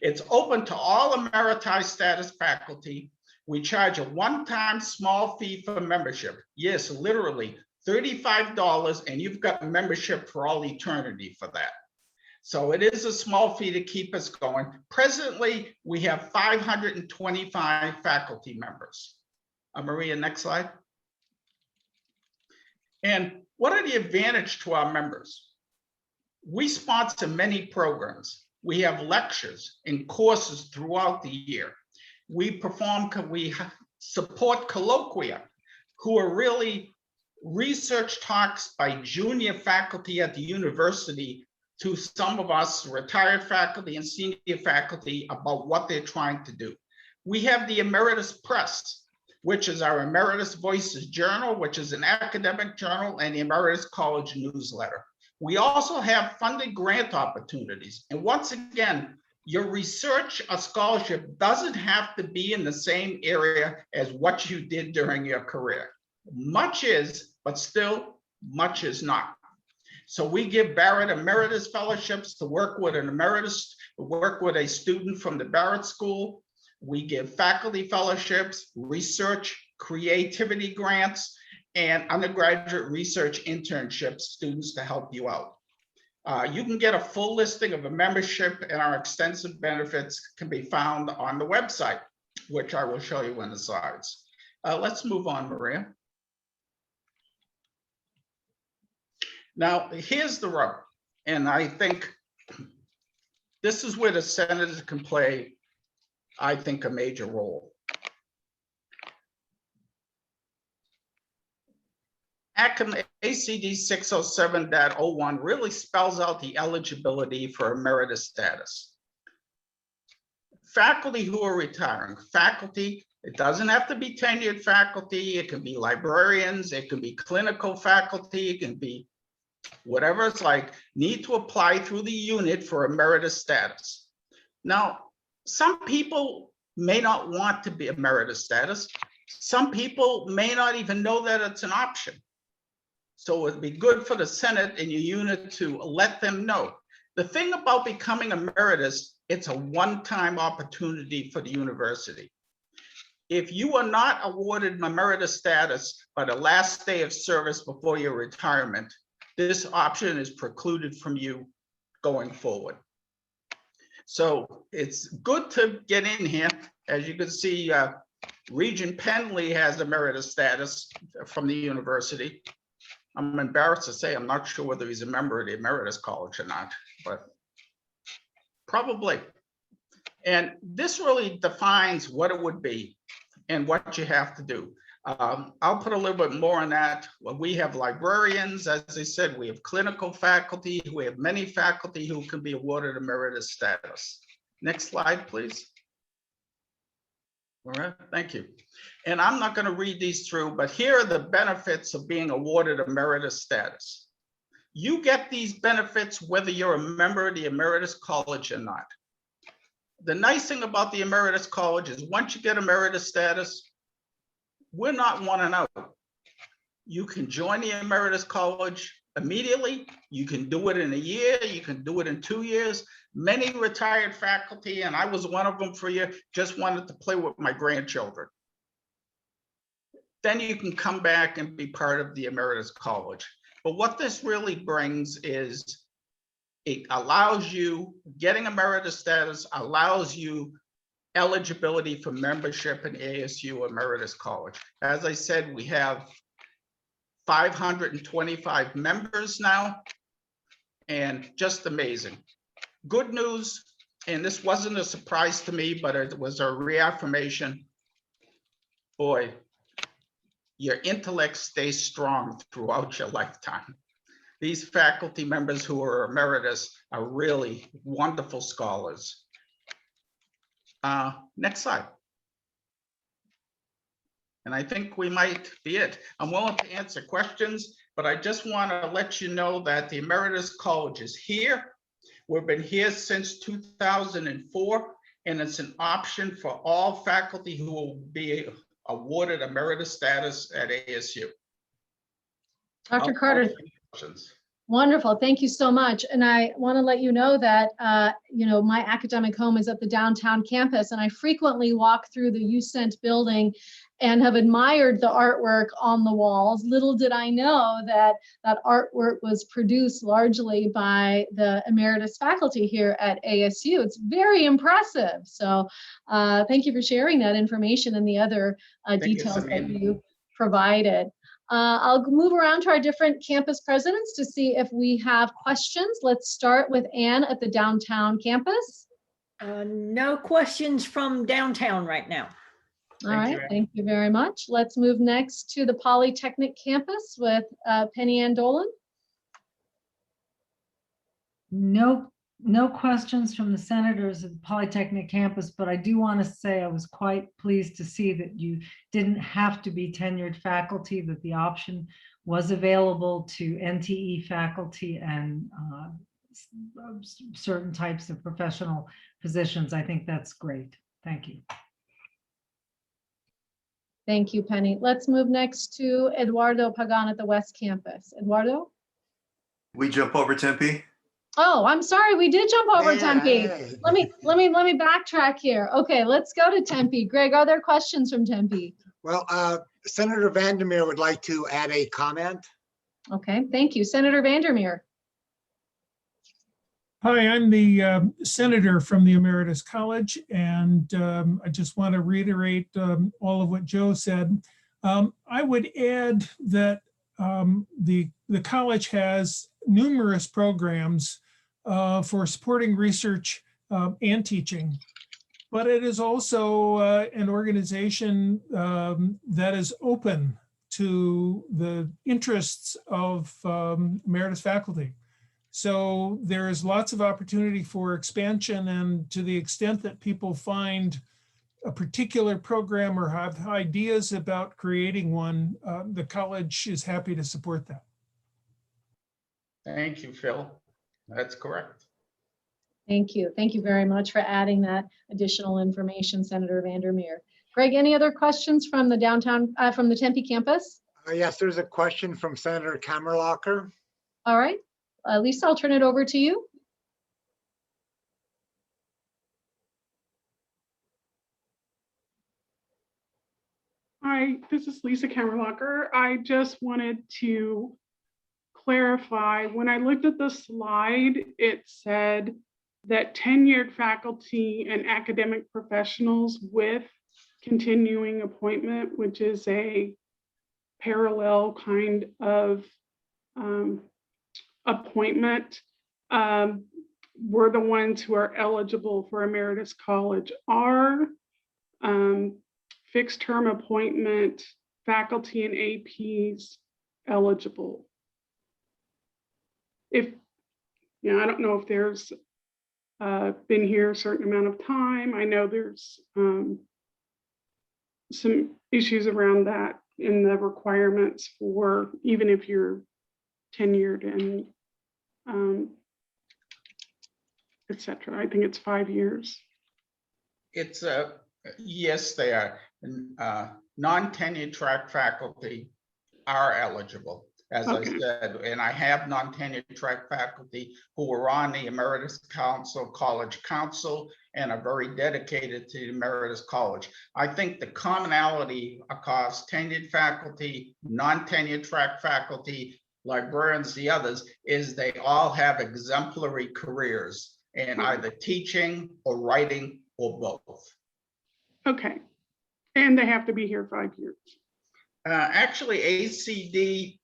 S11: It's open to all emeriti status faculty. We charge a one-time small fee for membership. Yes, literally $35, and you've got membership for all eternity for that. So it is a small fee to keep us going. Presently, we have 525 faculty members. Maria, next slide. And what are the advantages to our members? We sponsor many programs. We have lectures and courses throughout the year. We support colloquia, who are really research talks by junior faculty at the university to some of us retired faculty and senior faculty about what they're trying to do. We have the Emeritus Press, which is our Emeritus Voices Journal, which is an academic journal, and the Emeritus College newsletter. We also have funded grant opportunities. And once again, your research or scholarship doesn't have to be in the same area as what you did during your career. Much is, but still much is not. So we give Barrett Emeritus Fellowships to work with an emeritus, work with a student from the Barrett School. We give faculty fellowships, research, creativity grants, and undergraduate research internship students to help you out. You can get a full listing of a membership, and our extensive benefits can be found on the website, which I will show you in the slides. Let's move on, Maria. Now, here's the rub, and I think this is where the senators can play, I think, a major role. ACD 607.01 really spells out the eligibility for emeritus status. Faculty who are retiring, faculty, it doesn't have to be tenured faculty, it can be librarians, it can be clinical faculty, it can be whatever it's like, need to apply through the unit for emeritus status. Now, some people may not want to be emeritus status. Some people may not even know that it's an option. So it'd be good for the Senate and your unit to let them know. The thing about becoming emeritus, it's a one-time opportunity for the university. If you are not awarded emeritus status by the last day of service before your retirement, this option is precluded from you going forward. So it's good to get in here. As you can see, Regent Penley has emeritus status from the university. I'm embarrassed to say I'm not sure whether he's a member of the Emeritus College or not, but probably. And this really defines what it would be and what you have to do. I'll put a little bit more on that. Well, we have librarians, as I said, we have clinical faculty, we have many faculty who can be awarded emeritus status. Next slide, please. All right, thank you. And I'm not going to read these through, but here are the benefits of being awarded emeritus status. You get these benefits whether you're a member of the Emeritus College or not. The nice thing about the Emeritus College is once you get emeritus status, we're not one and out. You can join the Emeritus College immediately. You can do it in a year. You can do it in 2 years. Many retired faculty, and I was one of them for a year, just wanted to play with my grandchildren. Then you can come back and be part of the Emeritus College. But what this really brings is it allows you, getting emeritus status allows you eligibility for membership in ASU Emeritus College. As I said, we have 525 members now, and just amazing. Good news, and this wasn't a surprise to me, but it was a reaffirmation. Boy, your intellect stays strong throughout your lifetime. These faculty members who are emeritus are really wonderful scholars. Next slide. And I think we might be it. I'm willing to answer questions, but I just want to let you know that the Emeritus College is here. We've been here since 2004, and it's an option for all faculty who will be awarded emeritus status at ASU.
S1: Dr. Carter,
S11: Questions.
S1: wonderful. Thank you so much. And I want to let you know that, my academic home is at the downtown campus, and I frequently walk through the UCent building and have admired the artwork on the walls. Little did I know that that artwork was produced largely by the emeritus faculty here at ASU. It's very impressive. So thank you for sharing that information and the other details that you provided. I'll move around to our different campus presidents to see if we have questions. Let's start with Anne at the downtown campus.
S2: No questions from downtown right now.
S1: All right, thank you very much. Let's move next to the Polytechnic campus with Penny Ann Dolan.
S3: No questions from the senators at the Polytechnic campus, but I do want to say I was quite pleased to see that you didn't have to be tenured faculty, that the option was available to NTE faculty and certain types of professional positions. I think that's great. Thank you.
S1: Thank you, Penny. Let's move next to Eduardo Pagan at the West Campus. Eduardo?
S5: We jump over Tempe?
S1: Oh, I'm sorry, we did jump over Tempe.
S4: Hey.
S1: Let me backtrack here. Okay, let's go to Tempe. Greg, are there questions from Tempe?
S4: Well, Senator Vandermeer would like to add a comment.
S1: Okay, thank you. Senator Vandermeer.
S12: Hi, I'm the senator from the Emeritus College, and I just want to reiterate all of what Joe said. I would add that the college has numerous programs for supporting research and teaching, but it is also an organization that is open to the interests of emeritus faculty. So there is lots of opportunity for expansion, and to the extent that people find a particular program or have ideas about creating one, the college is happy to support that.
S11: Thank you, Phil. That's correct.
S1: Thank you. Thank you very much for adding that additional information, Senator Vandermeer. Greg, any other questions from the from the Tempe campus?
S4: Yes, there's a question from Senator Kammerlacher.
S1: All right. Lisa, I'll turn it over to you.
S13: Hi, this is Lisa Kammerlacher. I just wanted to clarify, when I looked at the slide, it said that tenured faculty and academic professionals with continuing appointment, which is a parallel kind of appointment, were the ones who are eligible for Emeritus College. Our fixed term appointment faculty and APs eligible? If, I don't know if there's been here a certain amount of time. I know there's some issues around that in the requirements for even if you're tenured and et cetera. I think it's 5 years.
S11: It's yes, they are. Non-tenure track faculty are eligible, as I said, and I have non-tenure track faculty who are on the Emeritus Council, College Council, and are very dedicated to the Emeritus College. I think the commonality across tenured faculty, non-tenure track faculty, librarians, the others, is they all have exemplary careers in either teaching or writing or both.
S13: Okay. And they have to be here 5 years.
S11: Actually, the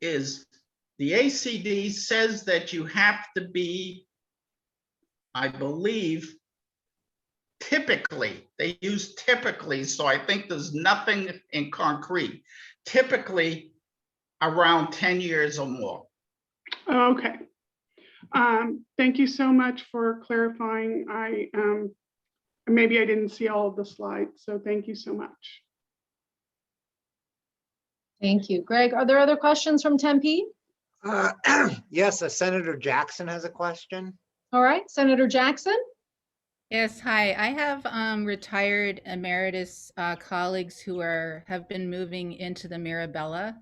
S11: ACD says that you have to be, I believe, typically, they use typically, so I think there's nothing in concrete, typically around 10 years or more.
S13: Okay. Thank you so much for clarifying. Maybe I didn't see all of the slides, so thank you so much.
S1: Thank you. Greg, are there other questions from Tempe?
S4: Yes, Senator Jackson has a question.
S1: All right, Senator Jackson.
S14: Yes, hi. I have retired emeritus colleagues who have been moving into the Mirabella,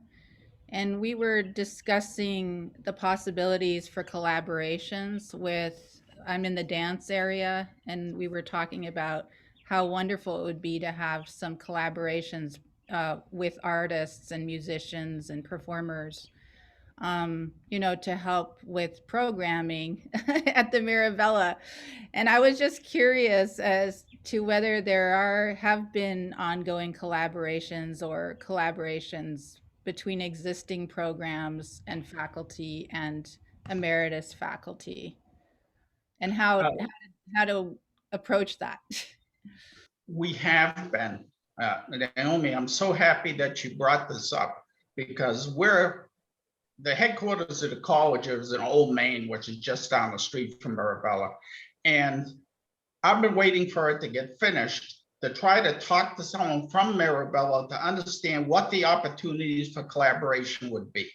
S14: and we were discussing the possibilities for collaborations with, I'm in the dance area, and we were talking about how wonderful it would be to have some collaborations with artists and musicians and performers, to help with programming at the Mirabella. And I was just curious as to whether there have been ongoing collaborations or collaborations between existing programs and faculty and emeritus faculty, and how to approach that.
S11: We have been. Naomi, I'm so happy that you brought this up, because the headquarters of the college is in Old Main, which is just down the street from Mirabella. And I've been waiting for it to get finished to try to talk to someone from Mirabella to understand what the opportunities for collaboration would be.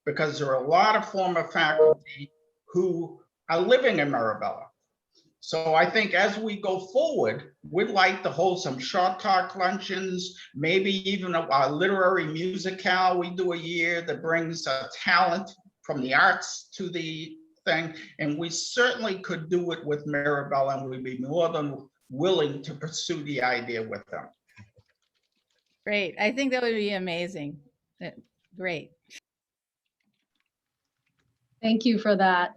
S11: Because there are a lot of former faculty who are living in Mirabella. So I think as we go forward, we'd like to hold some short talk luncheons, maybe even a literary musicale we do a year that brings talent from the arts to the thing. And we certainly could do it with Mirabella, and we'd be more than willing to pursue the idea with them.
S14: Great. I think that would be amazing. Great.
S1: Thank you for that.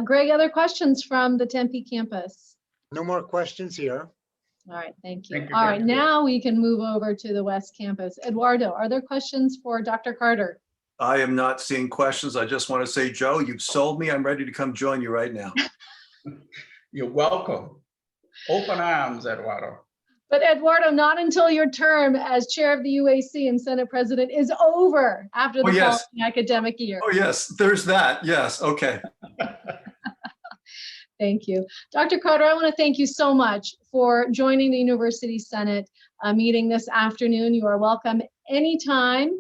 S1: Greg, other questions from the Tempe campus?
S4: No more questions here.
S1: All right, thank you.
S11: Thank you,
S1: All right,
S11: Greg.
S1: now we can move over to the West Campus. Eduardo, are there questions for Dr. Carter?
S5: I am not seeing questions. I just want to say, Joe, you've sold me. I'm ready to come join you right now.
S11: You're welcome. Open arms, Eduardo.
S1: But Eduardo, not until your term as chair of the UAC and Senate President is over after the
S5: yes.
S1: following academic year.
S5: Oh, yes, there's that. Yes, okay.
S1: Thank you. Dr. Carter, I want to thank you so much for joining the University Senate meeting this afternoon. You are welcome anytime.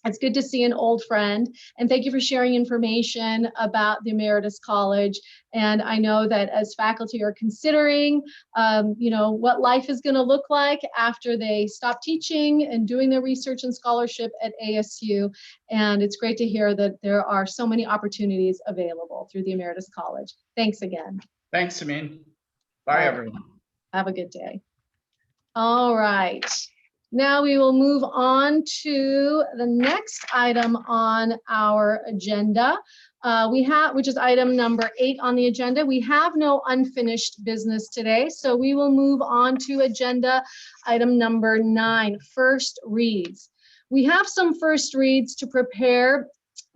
S1: It's good to see an old friend, and thank you for sharing information about the Emeritus College. And I know that as faculty are considering, what life is going to look like after they stop teaching and doing their research and scholarship at ASU. And it's great to hear that there are so many opportunities available through the Emeritus College. Thanks again.
S11: Thanks, Amin. Bye, everyone.
S1: Have a good day. All right. Now we will move on to the next item on our agenda, which is item number 8 on the agenda. We have no unfinished business today, so we will move on to agenda item number 9, first reads. We have some first reads to prepare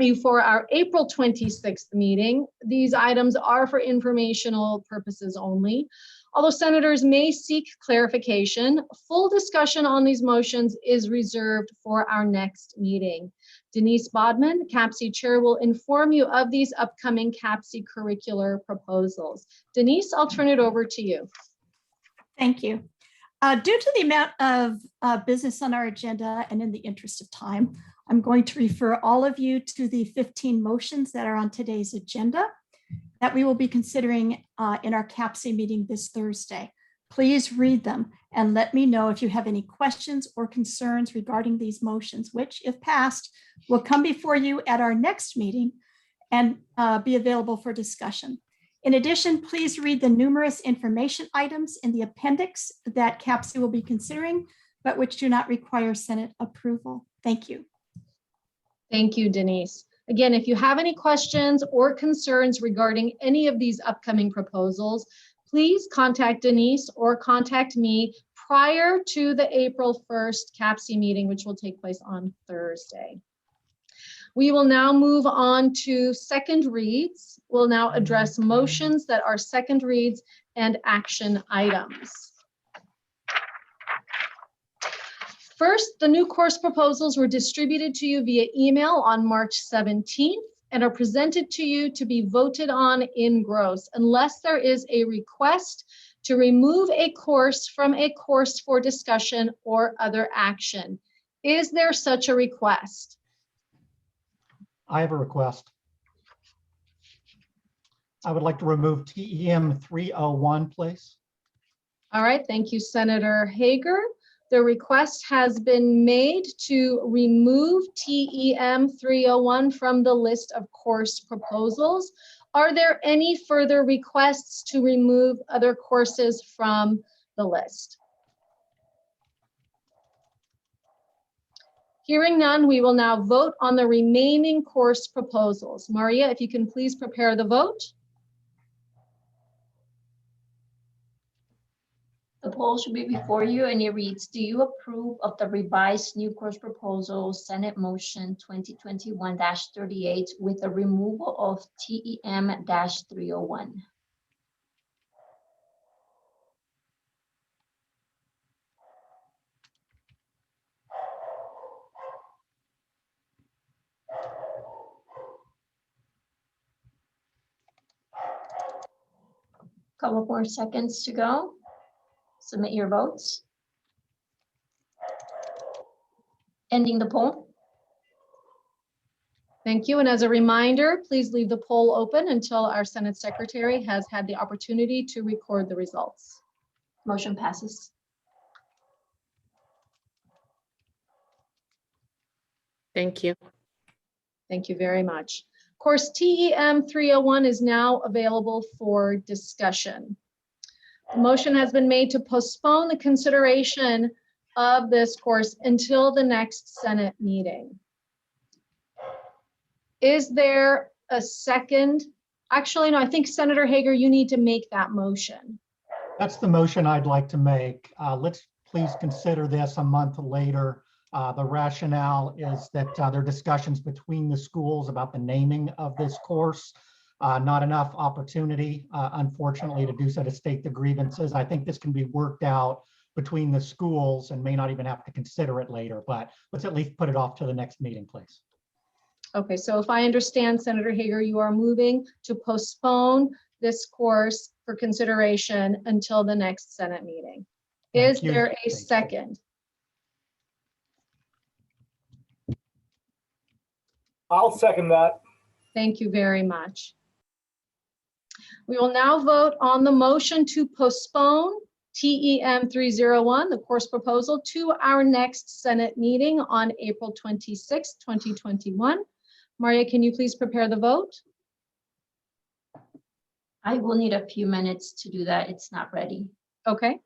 S1: you for our April 26th meeting. These items are for informational purposes only. Although senators may seek clarification, full discussion on these motions is reserved for our next meeting. Denise Bodman, CAPC Chair, will inform you of these upcoming CAPC curricular proposals. Denise, I'll turn it over to you.
S15: Thank you. Due to the amount of business on our agenda and in the interest of time, I'm going to refer all of you to the 15 motions that are on today's agenda that we will be considering in our CAPC meeting this Thursday. Please read them and let me know if you have any questions or concerns regarding these motions, which, if passed, will come before you at our next meeting and be available for discussion. In addition, please read the numerous information items in the appendix that CAPC will be considering, but which do not require Senate approval. Thank you.
S1: Thank you, Denise. Again, if you have any questions or concerns regarding any of these upcoming proposals, please contact Denise or contact me prior to the April 1st CAPC meeting, which will take place on Thursday. We will now move on to second reads. We'll now address motions that are second reads and action items. First, the new course proposals were distributed to you via email on March 17th and are presented to you to be voted on in gross unless there is a request to remove a course from a course for discussion or other action. Is there such a request?
S16: I have a request. I would like to remove TEM 301, please.
S1: All right, thank you, Senator Hager. The request has been made to remove TEM 301 from the list of course proposals. Are there any further requests to remove other courses from the list? Hearing none, we will now vote on the remaining course proposals. Maria, if you can please prepare the vote.
S6: The poll should be before you and it reads, do you approve of the revised new course proposal, Senate Motion 2021-38 with the removal of TEM-301? Couple more seconds to go. Submit your votes. Ending the poll.
S1: Thank you. And as a reminder, please leave the poll open until our Senate Secretary has had the opportunity to record the results.
S6: Motion passes.
S17: Thank you.
S1: Thank you very much. Course TEM 301 is now available for discussion. The motion has been made to postpone the consideration of this course until the next Senate meeting. Is there a second? Actually, no, I think Senator Hager, you need to make that motion.
S16: That's the motion I'd like to make. Let's please consider this a month later. The rationale is that there are discussions between the schools about the naming of this course. Not enough opportunity, unfortunately, to do so to state the grievances. I think this can be worked out between the schools and may not even have to consider it later, but let's at least put it off to the next meeting, please.
S1: Okay, so if I understand, Senator Hager, you are moving to postpone this course for consideration until the next Senate meeting. Is there a second?
S18: I'll second that.
S1: Thank you very much. We will now vote on the motion to postpone TEM 301, the course proposal, to our next Senate meeting on April 26, 2021. Maria, can you please prepare the vote?
S6: I will need a few minutes to do that. It's not ready.
S1: Okay.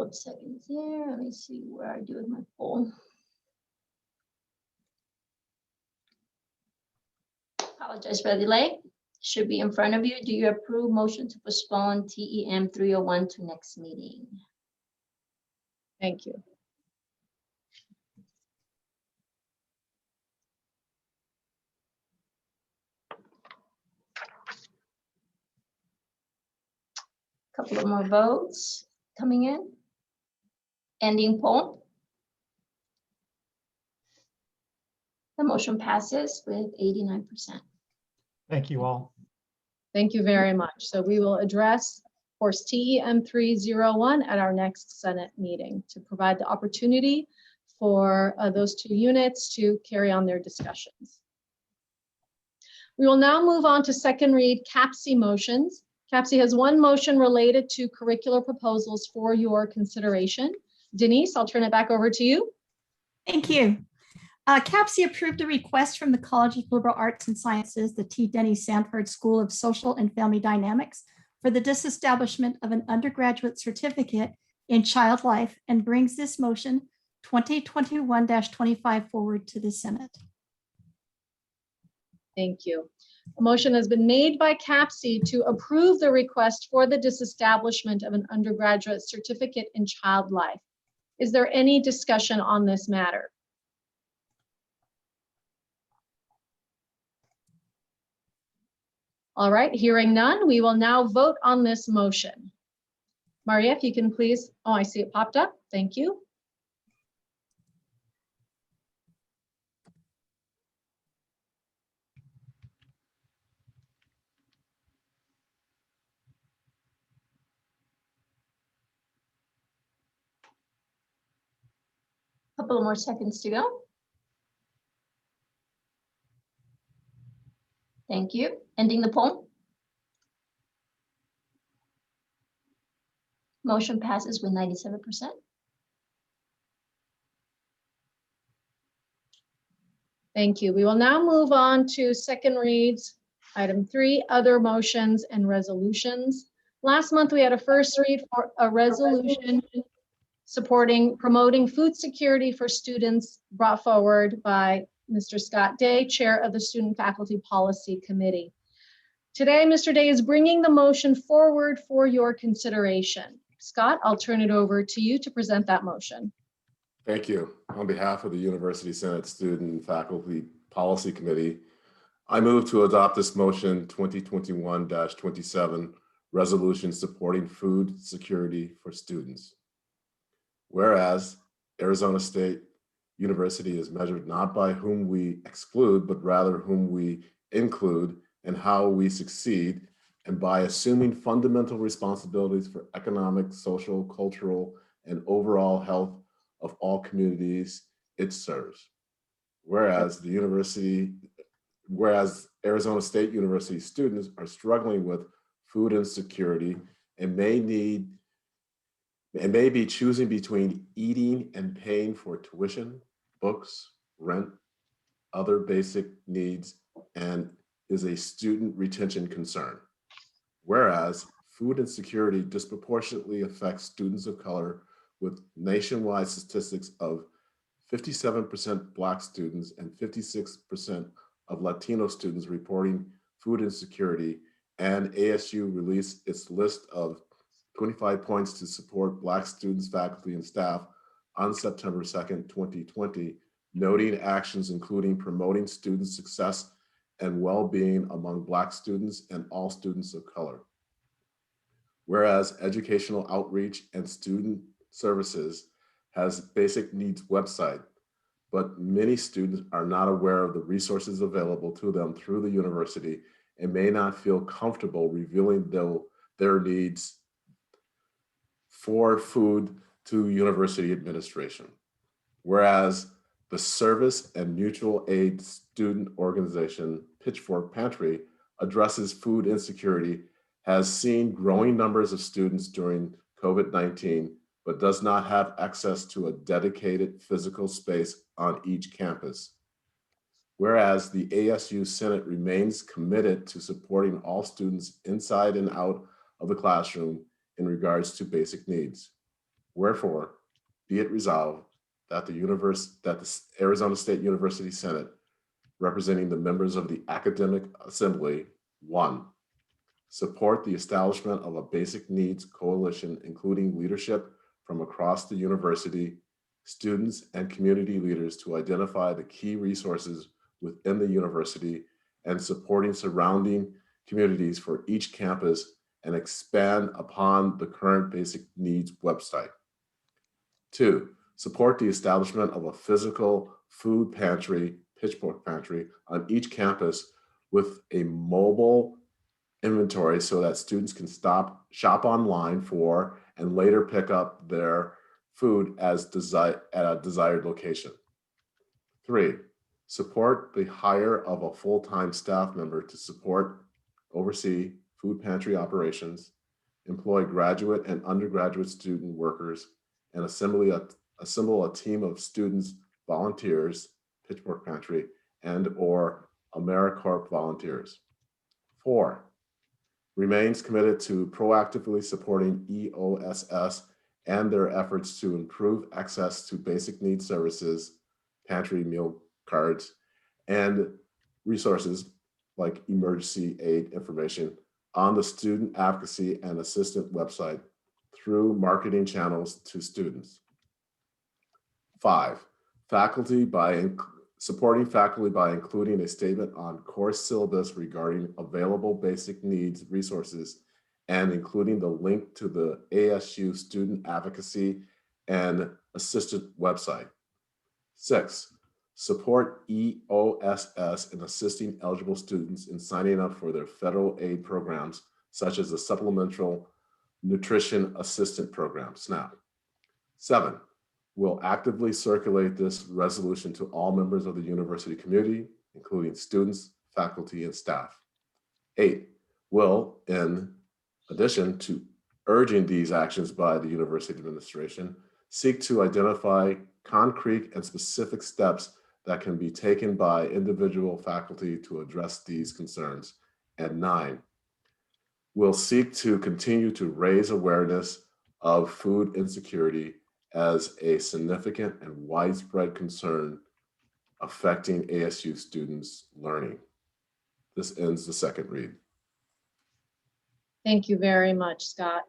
S6: of seconds here. Let me see where I do with my poll. Apologize for the delay. Should be in front of you. Do you approve motion to postpone TEM 301 to next meeting?
S1: Thank you.
S6: Couple of more votes coming in. Ending poll. The motion passes with 89%.
S16: Thank you all.
S1: Thank you very much. So we will address, of course, TEM 301 at our next Senate meeting to provide the opportunity for those two units to carry on their discussions. We will now move on to second read CAPC motions. CAPC has one motion related to curricular proposals for your consideration. Denise, I'll turn it back over to you.
S15: Thank you. CAPC approved a request from the College of Liberal Arts and Sciences, the T. Denny Sanford School of Social and Family Dynamics, for the disestablishment of an undergraduate certificate in child life and brings this motion 2021-25 forward to the Senate.
S1: Thank you. A motion has been made by CAPC to approve the request for the disestablishment of an undergraduate certificate in child life. Is there any discussion on this matter? All right, hearing none, we will now vote on this motion. Maria, if you can please, oh, I see it popped up. Thank you.
S6: Couple more seconds to go. Thank you. Ending the poll. Motion passes with 97%.
S1: Thank you. We will now move on to second reads, item 3, other motions and resolutions. Last month, we had a first read for a resolution promoting food security for students, brought forward by Mr. Scott Day, Chair of the Student Faculty Policy Committee. Today, Mr. Day is bringing the motion forward for your consideration. Scott, I'll turn it over to you to present that motion.
S19: Thank you. On behalf of the University Senate Student Faculty Policy Committee, I move to adopt this motion 2021-27, resolution supporting food security for students. Whereas Arizona State University is measured not by whom we exclude, but rather whom we include and how we succeed, and by assuming fundamental responsibilities for economic, social, cultural, and overall health of all communities it serves. Whereas Arizona State University students are struggling with food insecurity and may be choosing between eating and paying for tuition, books, rent, other basic needs, and is a student retention concern. Whereas food insecurity disproportionately affects students of color, with nationwide statistics of 57% Black students and 56% of Latino students reporting food insecurity, and ASU released its list of 25 points to support Black students, faculty, and staff on September 2nd, 2020, noting actions including promoting student success and well-being among Black students and all students of color. Whereas educational outreach and student services has basic needs website, but many students are not aware of the resources available to them through the university and may not feel comfortable revealing their needs for food to university administration. Whereas the service and mutual aid student organization Pitchfork Pantry addresses food insecurity, has seen growing numbers of students during COVID-19, but does not have access to a dedicated physical space on each campus. Whereas the ASU Senate remains committed to supporting all students inside and out of the classroom in regards to basic needs. Wherefore, be it resolved that the Arizona State University Senate, representing the members of the Academic Assembly, 1, support the establishment of a basic needs coalition, including leadership from across the university, students, and community leaders to identify the key resources within the university and supporting surrounding communities for each campus and expand upon the current basic needs website. 2, support the establishment of a physical food pantry, Pitchfork Pantry, on each campus with a mobile inventory so that students can shop online for and later pick up their food at a desired location. 3, support the hire of a full-time staff member to oversee food pantry operations, employ graduate and undergraduate student workers, and assemble a team of students, volunteers, Pitchfork Pantry, and/or AmeriCorps volunteers. 4, remains committed to proactively supporting EOSS and their efforts to improve access to basic needs services, pantry meal cards, and resources like emergency aid information on the student advocacy and assistant website through marketing channels to students. 5, supporting faculty by including a statement on course syllabus regarding available basic needs resources and including the link to the ASU student advocacy and assistant website. 6, support EOSS in assisting eligible students in signing up for their federal aid programs, such as the Supplemental Nutrition Assistant Program, SNAP. 7, will actively circulate this resolution to all members of the university community, including students, faculty, and staff. 8, will, in addition to urging these actions by the university administration, seek to identify concrete and specific steps that can be taken by individual faculty to address these concerns. And 9, will seek to continue to raise awareness of food insecurity as a significant and widespread concern affecting ASU students' learning. This ends the second read.
S1: Thank you very much, Scott.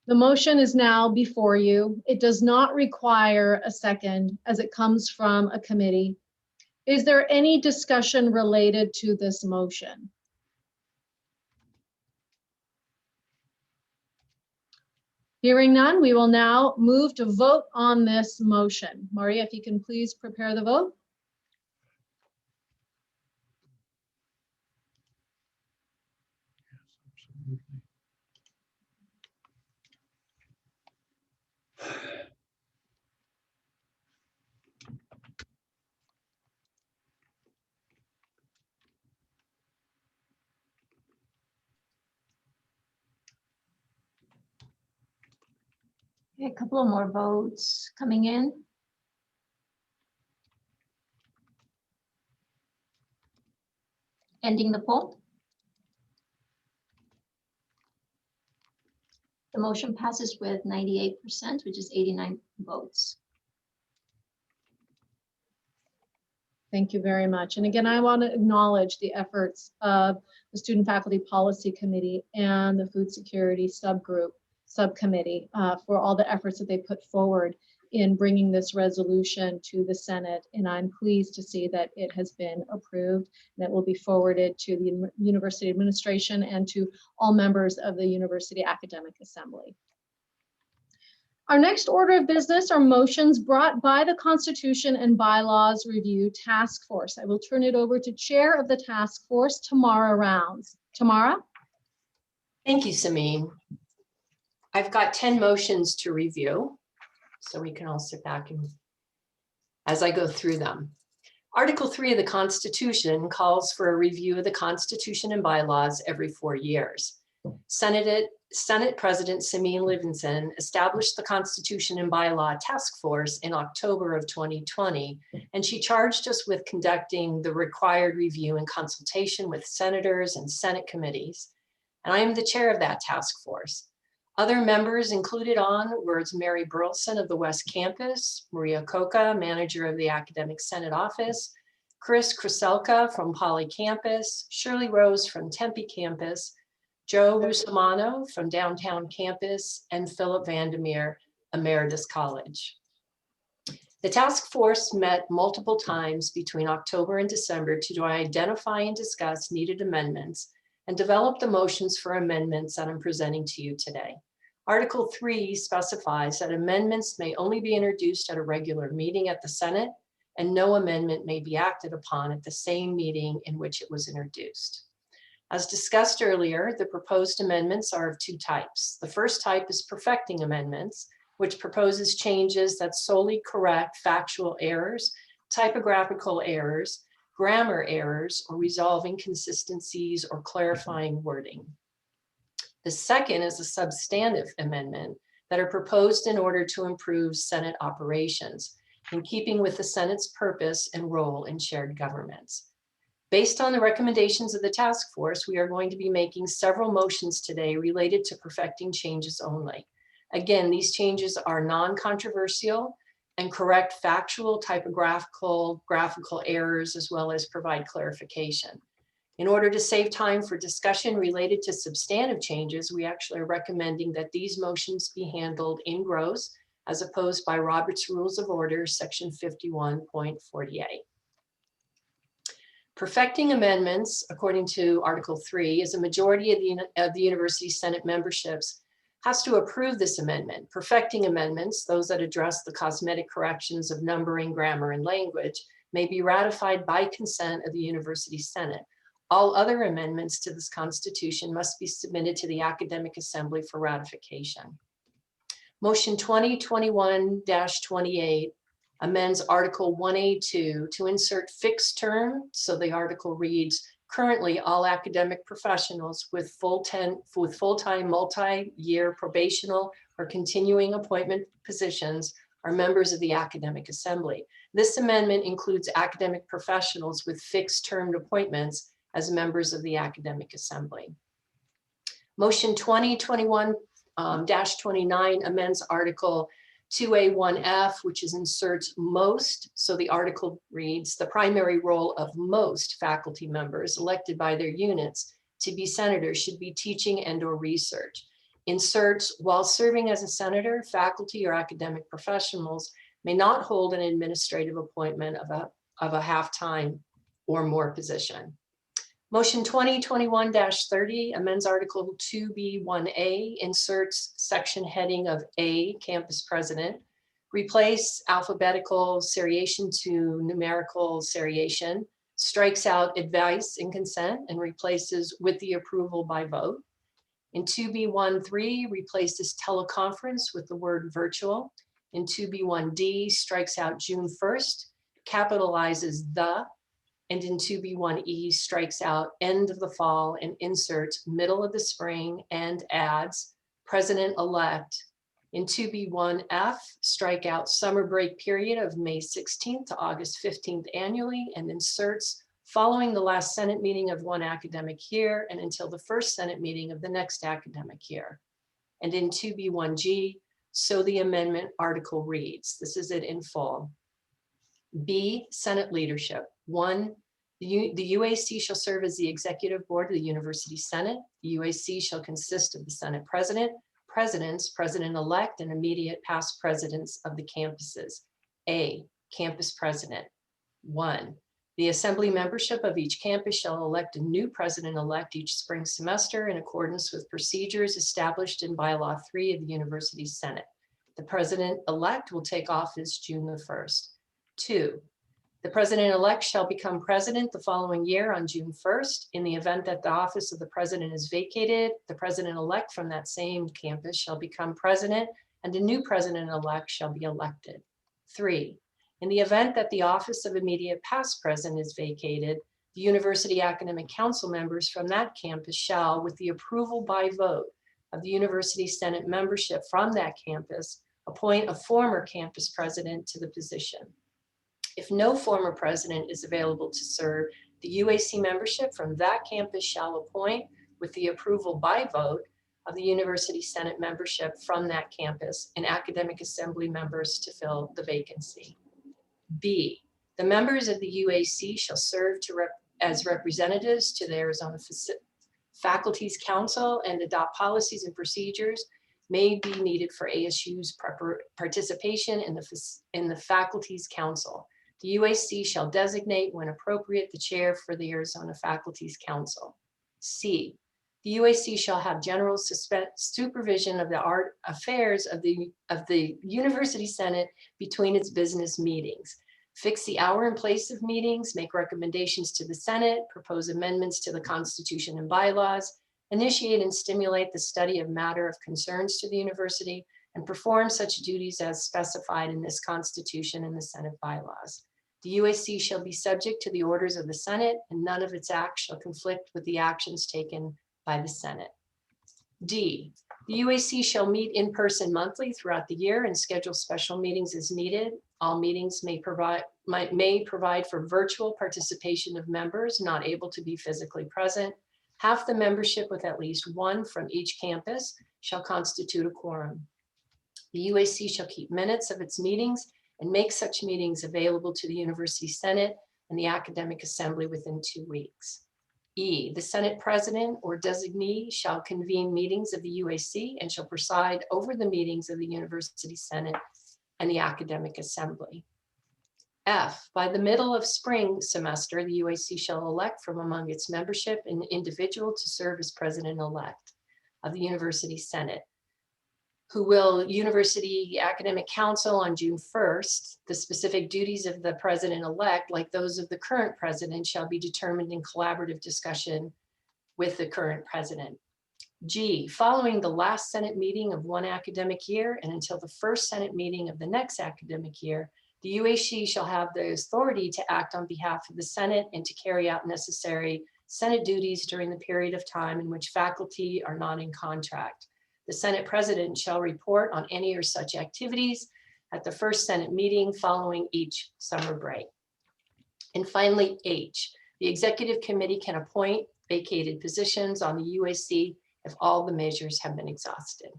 S1: The motion is now before you. It does not require a second as it comes from a committee. Is there any discussion related to this motion? Hearing none, we will now move to vote on this motion. Maria, if you can please prepare the vote.
S6: Okay, a couple of more votes coming in. Ending the poll. The motion passes with 98%, which is 89 votes.
S1: Thank you very much. And again, I want to acknowledge the efforts of the Student Faculty Policy Committee and the Food Security Subcommittee for all the efforts that they put forward in bringing this resolution to the Senate. And I'm pleased to see that it has been approved and it will be forwarded to the University Administration and to all members of the University Academic Assembly. Our next order of business are motions brought by the Constitution and Bylaws Review Task Force. I will turn it over to Chair of the Task Force, Tamara Rounds. Tamara?
S17: Thank you, Samin. I've got 10 motions to review, so we can all sit back and as I go through them. Article 3 of the Constitution calls for a review of the Constitution and bylaws every 4 years. Senate President Samin Livingston established the Constitution and Bylaw Task Force in October of 2020, and she charged us with conducting the required review in consultation with senators and Senate committees. And I am the chair of that task force. Other members included on were Mary Burleson of the West Campus, Maria Coca, manager of the Academic Senate Office, Chris Kraselka from Poly Campus, Shirley Rose from Tempe Campus, Joe Rusomano from Downtown Campus, and Philip Vandermeer, Emeritus College. The task force met multiple times between October and December to identify and discuss needed amendments and develop the motions for amendments that I'm presenting to you today. Article 3 specifies that amendments may only be introduced at a regular meeting at the Senate, and no amendment may be acted upon at the same meeting in which it was introduced. As discussed earlier, the proposed amendments are of two types. The first type is perfecting amendments, which proposes changes that solely correct factual errors, typographical errors, grammar errors, or resolve inconsistencies or clarifying wording. The second is a substantive amendment that are proposed in order to improve Senate operations, in keeping with the Senate's purpose and role in shared governments. Based on the recommendations of the task force, we are going to be making several motions today related to perfecting changes only. Again, these changes are non-controversial and correct factual, typographical, graphical errors, as well as provide clarification. In order to save time for discussion related to substantive changes, we actually are recommending that these motions be handled in gross, as opposed by Robert's Rules of Order, section 51.48. Perfecting amendments, according to Article 3, is a majority of the University Senate memberships has to approve this amendment. Perfecting amendments, those that address the cosmetic corrections of numbering, grammar, and language, may be ratified by consent of the University Senate. All other amendments to this Constitution must be submitted to the Academic Assembly for ratification. Motion 2021-28 amends Article 1A2 to insert fixed term. So the article reads, currently all academic professionals with full-time multi-year probational or continuing appointment positions are members of the Academic Assembly. This amendment includes academic professionals with fixed term appointments as members of the Academic Assembly. Motion 2021-29 amends Article 2A1F, which is inserts most. So the article reads, the primary role of most faculty members elected by their units to be senators should be teaching and or research. Inserts, while serving as a senator, faculty or academic professionals may not hold an administrative appointment of a half-time or more position. Motion 2021-30 amends Article 2B1A, inserts section heading of A, campus president, replace alphabetical seriation to numerical seriation, strikes out advice and consent, and replaces with the approval by vote. In 2B13, replaces teleconference with the word virtual. In 2B1D, strikes out June 1st, capitalizes the, and in 2B1E strikes out end of the fall and inserts middle of the spring and adds president-elect. In 2B1F, strike out summer break period of May 16th to August 15th annually and inserts following the last Senate meeting of one academic year and until the first Senate meeting of the next academic year. And in 2B1G, so the amendment article reads, this is it in full. B, Senate leadership. 1, the UAC shall serve as the executive board of the University Senate. The UAC shall consist of the Senate president, presidents, president-elect, and immediate past presidents of the campuses. A, campus president. 1, the assembly membership of each campus shall elect a new president-elect each spring semester in accordance with procedures established in Bylaw 3 of the University Senate. The president-elect will take office June the 1st. 2, the president-elect shall become president the following year on June 1st. In the event that the office of the president is vacated, the president-elect from that same campus shall become president and a new president-elect shall be elected. 3, in the event that the office of immediate past president is vacated, the University Academic Council members from that campus shall, with the approval by vote of the University Senate membership from that campus, appoint a former campus president to the position. If no former president is available to serve, the UAC membership from that campus shall appoint, with the approval by vote of the University Senate membership from that campus and academic assembly members to fill the vacancy. B, the members of the UAC shall serve as representatives to the Arizona Faculty's Council and adopt policies and procedures may be needed for ASU's participation in the Faculty's Council. The UAC shall designate, when appropriate, the chair for the Arizona Faculty's Council. C, the UAC shall have general supervision of the affairs of the University Senate between its business meetings. Fix the hour and place of meetings, make recommendations to the Senate, propose amendments to the Constitution and bylaws, initiate and stimulate the study of matter of concerns to the university, and perform such duties as specified in this Constitution and the Senate bylaws. The UAC shall be subject to the orders of the Senate, and none of its acts shall conflict with the actions taken by the Senate. D, the UAC shall meet in person monthly throughout the year and schedule special meetings as needed. All meetings may provide for virtual participation of members not able to be physically present. Half the membership with at least one from each campus shall constitute a quorum. The UAC shall keep minutes of its meetings and make such meetings available to the University Senate and the Academic Assembly within 2 weeks. E, the Senate President or designee shall convene meetings of the UAC and shall preside over the meetings of the University Senate and the Academic Assembly. F, by the middle of spring semester, the UAC shall elect from among its membership an individual to serve as president-elect of the University Senate, who will University Academic Council on June 1st. The specific duties of the president-elect, like those of the current president, shall be determined in collaborative discussion with the current president. G, following the last Senate meeting of one academic year and until the first Senate meeting of the next academic year, the UAC shall have the authority to act on behalf of the Senate and to carry out necessary Senate duties during the period of time in which faculty are not in contract. The Senate President shall report on any or such activities at the first Senate meeting following each summer break. And finally, H, the Executive Committee can appoint vacated positions on the UAC if all the measures have been exhausted.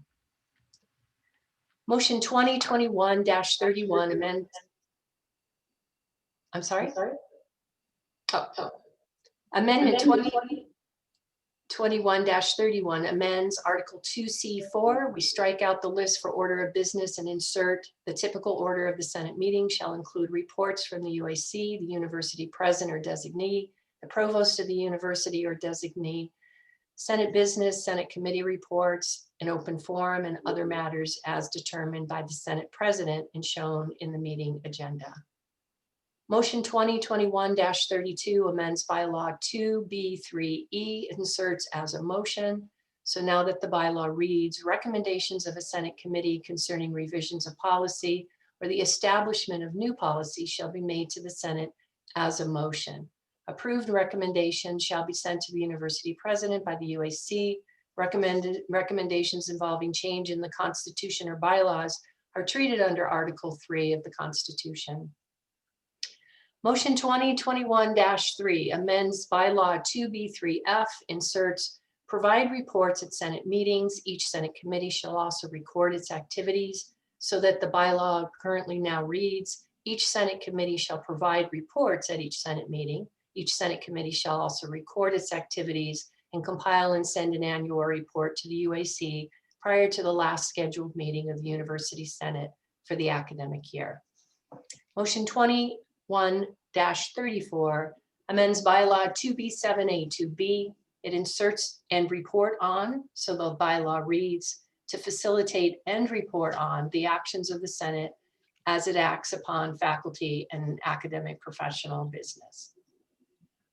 S17: Motion 2021-31 amend. I'm sorry? Amendment 2021-31 amends Article 2C4. We strike out the list for order of business and insert the typical order of the Senate meeting shall include reports from the UAC, the university president or designee, the provost of the university or designee, Senate business, Senate committee reports, an open forum, and other matters as determined by the Senate president and shown in the meeting agenda. Motion 2021-32 amends bylaw 2B3E, inserts as a motion. So now that the bylaw reads, recommendations of a Senate committee concerning revisions of policy or the establishment of new policy shall be made to the Senate as a motion. Approved recommendations shall be sent to the university president by the UAC. Recommendations involving change in the Constitution or bylaws are treated under Article 3 of the Constitution. Motion 2021-3 amends bylaw 2B3F, inserts provide reports at Senate meetings. Each Senate committee shall also record its activities so that the bylaw currently now reads, each Senate committee shall provide reports at each Senate meeting. Each Senate committee shall also record its activities and compile and send an annual report to the UAC prior to the last scheduled meeting of the University Senate for the academic year. Motion 21-34 amends bylaw 2B7A2B. It inserts and report on, so the bylaw reads, to facilitate and report on the actions of the Senate as it acts upon faculty and academic professional business.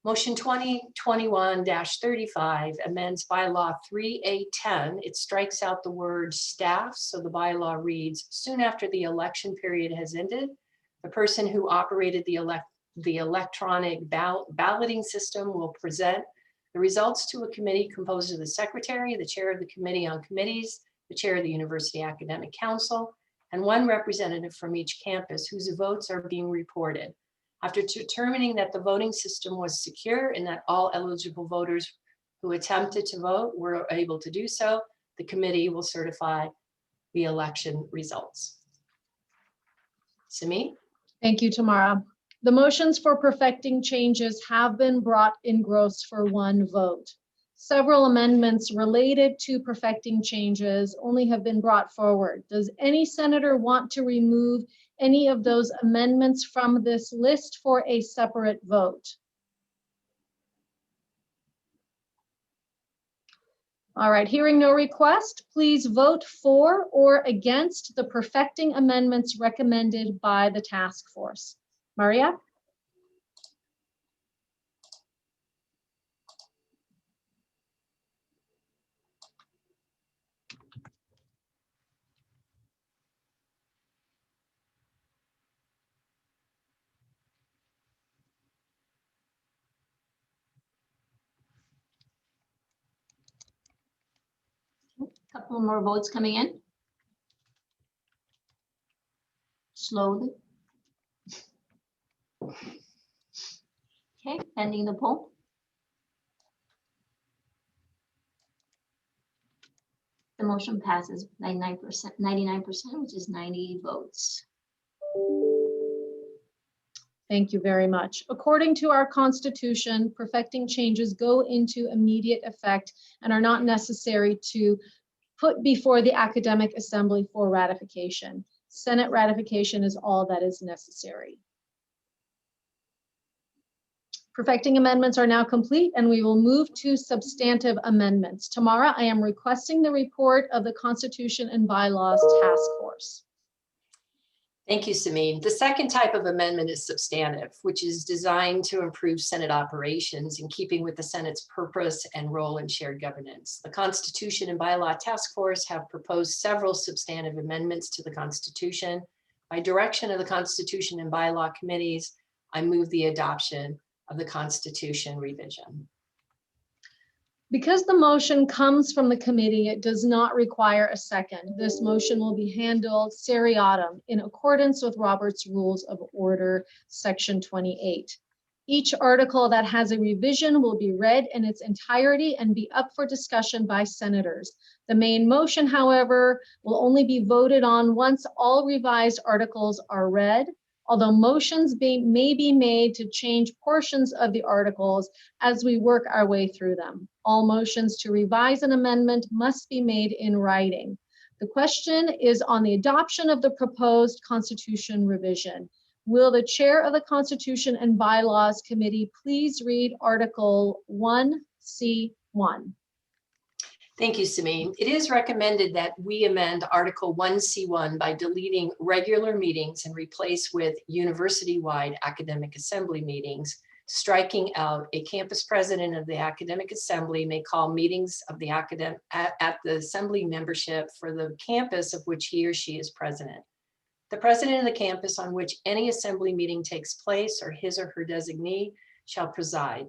S17: Motion 2021-35 amends bylaw 3A10. It strikes out the word staff, so the bylaw reads, soon after the election period has ended, the person who operated the electronic balloting system will present the results to a committee composed of the secretary, the chair of the committee on committees, the chair of the University Academic Council, and one representative from each campus whose votes are being reported. After determining that the voting system was secure and that all eligible voters who attempted to vote were able to do so, The committee will certify the election results. Simi?
S1: Thank you, Tamara. The motions for perfecting changes have been brought in gross for one vote. Several amendments related to perfecting changes only have been brought forward. Does any senator want to remove any of those amendments from this list for a separate vote? All right, hearing no request, please vote for or against the perfecting amendments recommended by the task force. Maria?
S6: Couple more votes coming in. Slowly. Okay, ending the poll. The motion passes 99%, which is 90 votes.
S1: Thank you very much. According to our Constitution, perfecting changes go into immediate effect and are not necessary to put before the Academic Assembly for ratification. Senate ratification is all that is necessary. Perfecting amendments are now complete, and we will move to substantive amendments. Tamara, I am requesting the report of the Constitution and Bylaws Task Force.
S17: Thank you, Samin. The second type of amendment is substantive, which is designed to improve Senate operations in keeping with the Senate's purpose and role in shared governance. The Constitution and Bylaw Task Force have proposed several substantive amendments to the Constitution. By direction of the Constitution and Bylaw Committees, I move the adoption of the Constitution revision.
S1: Because the motion comes from the committee, it does not require a second. This motion will be handled seriatim in accordance with Robert's Rules of Order, Section 28. Each article that has a revision will be read in its entirety and be up for discussion by senators. The main motion, however, will only be voted on once all revised articles are read, although motions may be made to change portions of the articles as we work our way through them. All motions to revise an amendment must be made in writing. The question is on the adoption of the proposed Constitution revision. Will the chair of the Constitution and Bylaws Committee please read Article 1C1?
S17: Thank you, Samin. It is recommended that we amend Article 1C1 by deleting regular meetings and replace with university-wide academic assembly meetings, striking out a campus president of the academic assembly may call meetings of the at the assembly membership for the campus of which he or she is president. The president of the campus on which any assembly meeting takes place or his or her designee shall preside.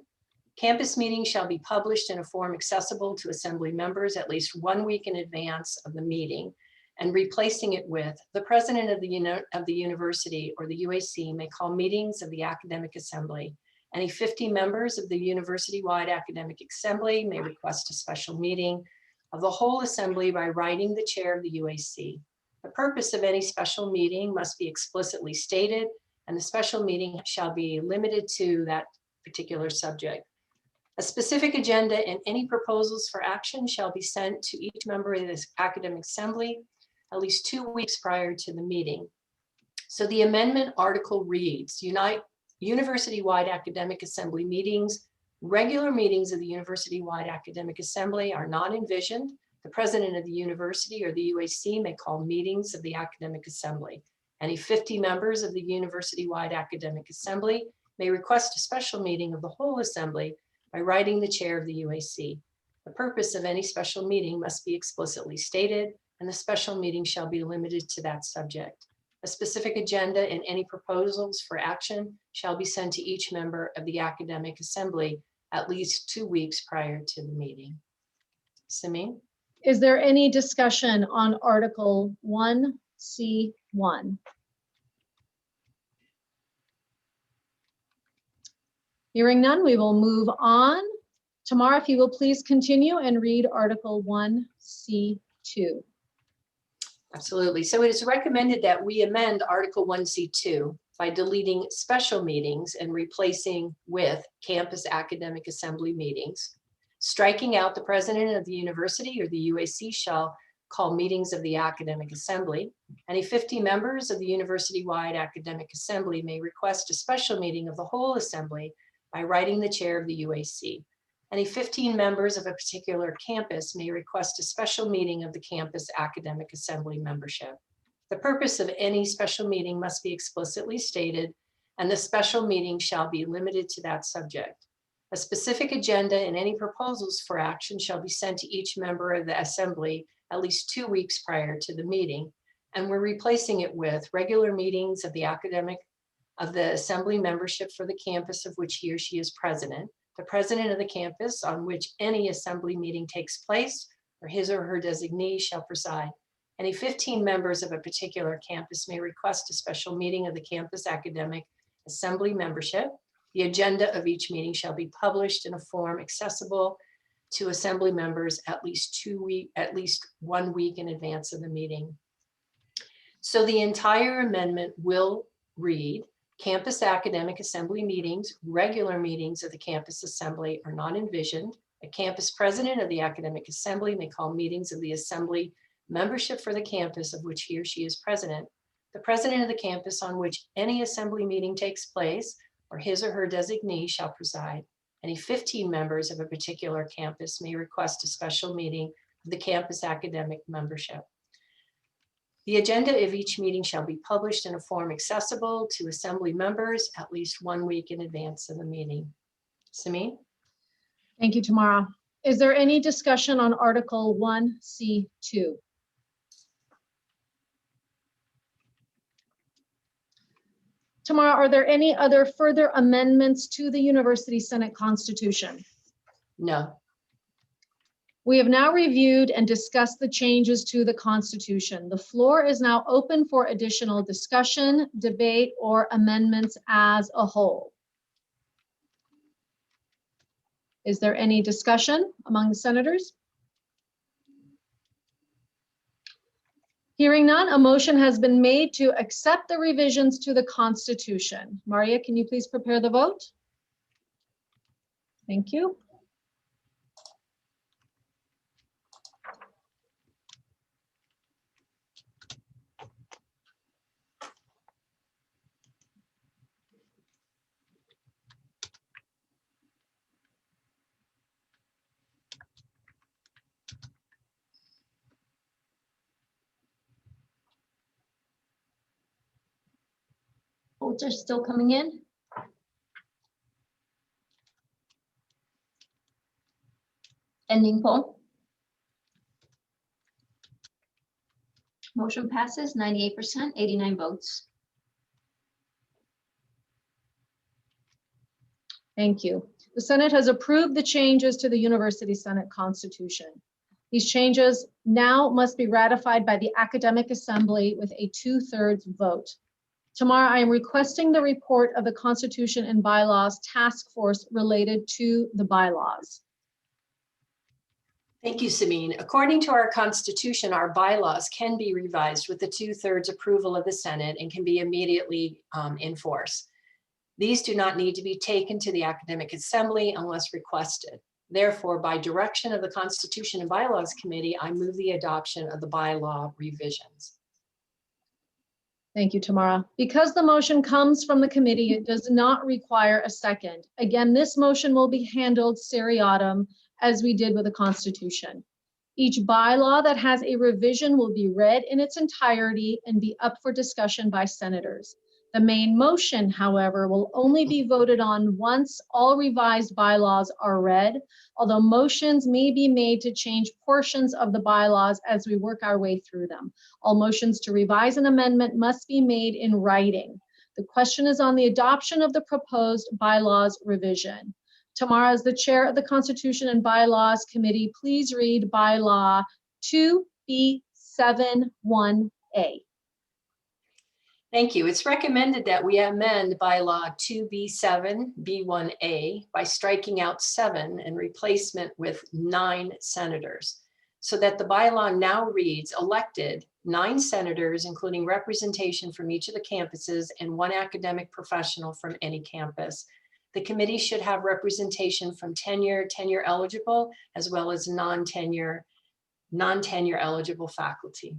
S17: Campus meetings shall be published in a form accessible to assembly members at least 1 week in advance of the meeting, and replacing it with the president of the university or the UAC may call meetings of the academic assembly. Any 50 members of the university-wide academic assembly may request a special meeting of the whole assembly by writing the chair of the UAC. The purpose of any special meeting must be explicitly stated, and the special meeting shall be limited to that particular subject. A specific agenda and any proposals for action shall be sent to each member of this academic assembly at least 2 weeks prior to the meeting. So the amendment article reads, university-wide academic assembly meetings, regular meetings of the university-wide academic assembly are not envisioned. The president of the university or the UAC may call meetings of the academic assembly. Any 50 members of the university-wide academic assembly may request a special meeting of the whole assembly by writing the chair of the UAC. The purpose of any special meeting must be explicitly stated, and the special meeting shall be limited to that subject. A specific agenda and any proposals for action shall be sent to each member of the academic assembly at least 2 weeks prior to the meeting. Samin?
S1: Is there any discussion on Article 1C1? Hearing none, we will move on Tamara, if you will please continue and read Article 1C2.
S17: Absolutely. So it is recommended that we amend Article 1C2 by deleting special meetings and replacing with campus academic assembly meetings, striking out the president of the university or the UAC shall call meetings of the academic assembly. Any 50 members of the university-wide academic assembly may request a special meeting of the whole assembly by writing the chair of the UAC. Any 15 members of a particular campus may request a special meeting of the campus academic assembly membership. The purpose of any special meeting must be explicitly stated, and the special meeting shall be limited to that subject. A specific agenda and any proposals for action shall be sent to each member of the assembly at least 2 weeks prior to the meeting, and we're replacing it with regular meetings of the assembly membership for the campus of which he or she is president, the president of the campus on which any assembly meeting takes place, or his or her designee shall preside. Any 15 members of a particular campus may request a special meeting of the campus academic assembly membership. The agenda of each meeting shall be published in a form accessible to assembly members at least 1 week in advance of the meeting. So the entire amendment will read, campus academic assembly meetings, regular meetings of the campus assembly are not envisioned. A campus president of the academic assembly may call meetings of the assembly membership for the campus of which he or she is president. The president of the campus on which any assembly meeting takes place, or his or her designee shall preside. Any 15 members of a particular campus may request a special meeting of the campus academic membership. The agenda of each meeting shall be published in a form accessible to assembly members at least 1 week in advance of the meeting. Samin?
S1: Thank you, Tamara. Is there any discussion on Article 1C2? Tamara, are there any other further amendments to the University Senate Constitution?
S17: No.
S1: We have now reviewed and discussed the changes to the Constitution. The floor is now open for additional discussion, debate, or amendments as a whole. Is there any discussion among the senators? Hearing none, a motion has been made to accept the revisions to the Constitution. Maria, can you please prepare the vote? Thank you. Votes are still coming in. Ending poll.
S6: Motion passes 98%, 89 votes.
S1: Thank you. The Senate has approved the changes to the University Senate Constitution. These changes now must be ratified by the Academic Assembly with a 2/3 vote. Tomorrow, I am requesting the report of the Constitution and Bylaws Task Force related to the bylaws.
S17: Thank you, Samin. According to our Constitution, our bylaws can be revised with the 2/3 approval of the Senate and can be immediately in force. These do not need to be taken to the Academic Assembly unless requested. Therefore, by direction of the Constitution and Bylaws Committee, I move the adoption of the bylaw revisions.
S1: Thank you, Tamara. Because the motion comes from the committee, it does not require a second. Again, this motion will be handled seriatim as we did with the Constitution. Each bylaw that has a revision will be read in its entirety and be up for discussion by senators. The main motion, however, will only be voted on once all revised bylaws are read, although motions may be made to change portions of the bylaws as we work our way through them. All motions to revise an amendment must be made in writing. The question is on the adoption of the proposed bylaws revision. Tamara, as the chair of the Constitution and Bylaws Committee, please read bylaw 2B71A.
S17: Thank you. It's recommended that we amend bylaw 2B7 B1A by striking out 7 and replacement with 9 senators, so that the bylaw now reads elected 9 senators, including representation from each of the campuses and 1 academic professional from any campus. The committee should have representation from tenure eligible, as well as non-tenure eligible faculty.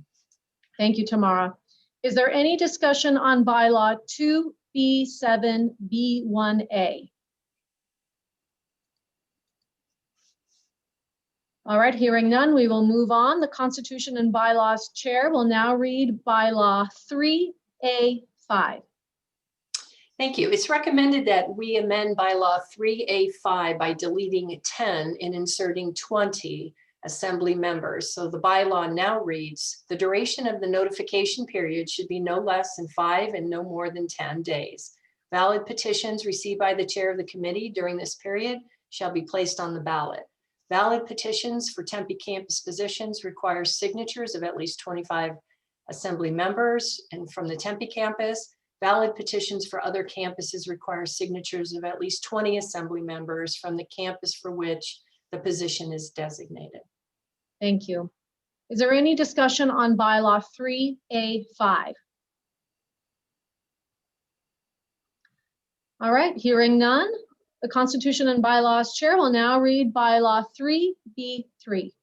S1: Thank you, Tamara. Is there any discussion on bylaw 2B7B1A? All right, hearing none, we will move on. The Constitution and Bylaws Chair will now read bylaw 3A5.
S17: Thank you. It's recommended that we amend bylaw 3A5 by deleting 10 and inserting 20 assembly members. So the bylaw now reads, the duration of the notification period should be no less than 5 and no more than 10 days. Valid petitions received by the chair of the committee during this period shall be placed on the ballot. Valid petitions for Tempe campus positions require signatures of at least 25 assembly members and from the Tempe campus. Valid petitions for other campuses require signatures of at least 20 assembly members from the campus for which the position is designated.
S1: Thank you. Is there any discussion on bylaw 3A5? All right, hearing none, the Constitution and Bylaws Chair will now read bylaw 3B3.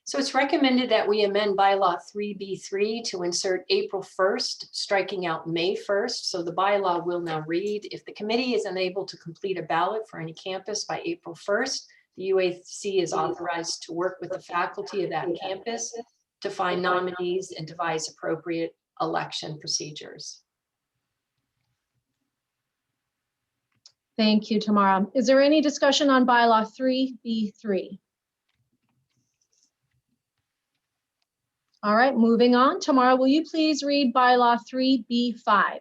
S17: So it's recommended that we amend bylaw 3B3 to insert April 1st, striking out May 1st. So the bylaw will now read, if the committee is unable to complete a ballot for any campus by April 1st, the UAC is authorized to work with the faculty of that campus to find nominees and devise appropriate election procedures.
S1: Thank you, Tamara. Is there any discussion on bylaw 3B3? All right, moving on. Tamara, will you please read bylaw 3B5?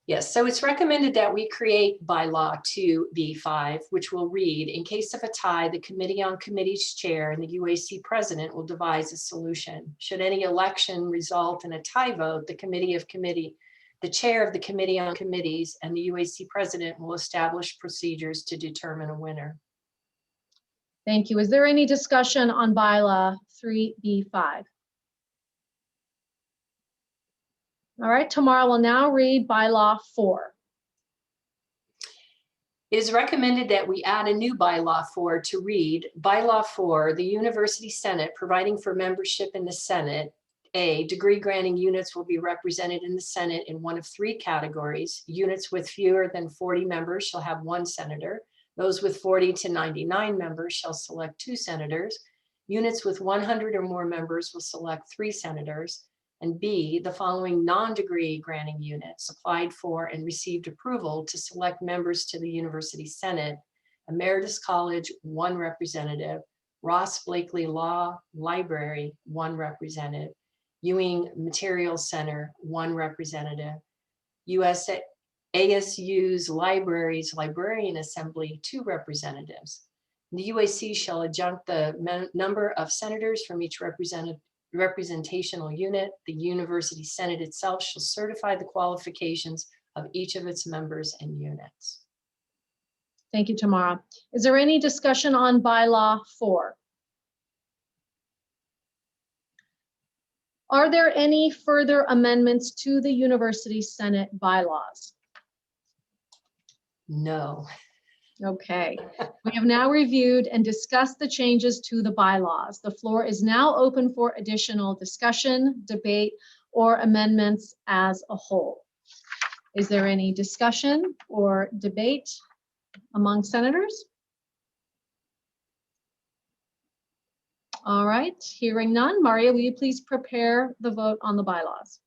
S17: Yes, so it's recommended that we create bylaw 2B5, which will read, in case of a tie, the Committee on Committees chair and the UAC president will devise a solution. Should any election result in a tie vote, the chair of the Committee on Committees and the UAC president will establish procedures to determine a winner.
S1: Thank you. Is there any discussion on bylaw 3B5? All right, Tamara will now read bylaw 4.
S17: It is recommended that we add a new bylaw 4 to read, bylaw 4, the University Senate providing for membership in the Senate. A, degree granting units will be represented in the Senate in one of 3 categories. Units with fewer than 40 members shall have 1 senator. Those with 40 to 99 members shall select 2 senators. Units with 100 or more members will select 3 senators. And B, the following non-degree granting units applied for and received approval to select members to the University Senate: Emeritus College, 1 representative; Ross Blakely Law Library, 1 representative; Ewing Materials Center, 1 representative; ASU's Libraries Librarian Assembly, 2 representatives. The UAC shall adjunct the number of senators from each representational unit. The University Senate itself shall certify the qualifications of each of its members and units.
S1: Thank you, Tamara. Is there any discussion on bylaw 4? Are there any further amendments to the University Senate bylaws?
S17: No.
S1: Okay, we have now reviewed and discussed the changes to the bylaws. The floor is now open for additional discussion, debate, or amendments as a whole. Is there any discussion or debate among senators? All right, hearing none. Maria, will you please prepare the vote on the bylaws?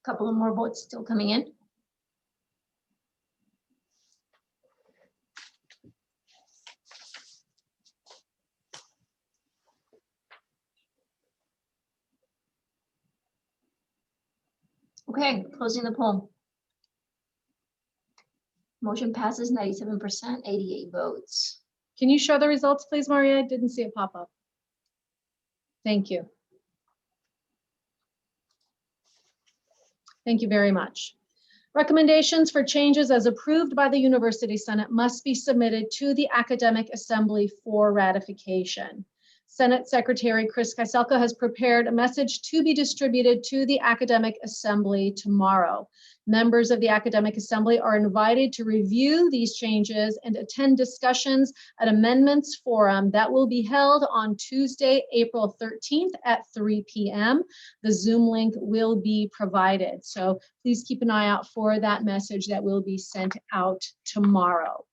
S6: Couple of more votes still coming in. Okay, closing the poll. Motion passes 97%, 88 votes.
S1: Can you show the results, please, Maria? I didn't see it pop up. Thank you. Thank you very much. Recommendations for changes as approved by the University Senate must be submitted to the Academic Assembly for ratification. Senate Secretary Chris Kieselka has prepared a message to be distributed to the Academic Assembly tomorrow. Members of the Academic Assembly are invited to review these changes and attend discussions at Amendments Forum that will be held on Tuesday, April 13th at 3 p.m. The Zoom link will be provided. So please keep an eye out for that message that will be sent out tomorrow.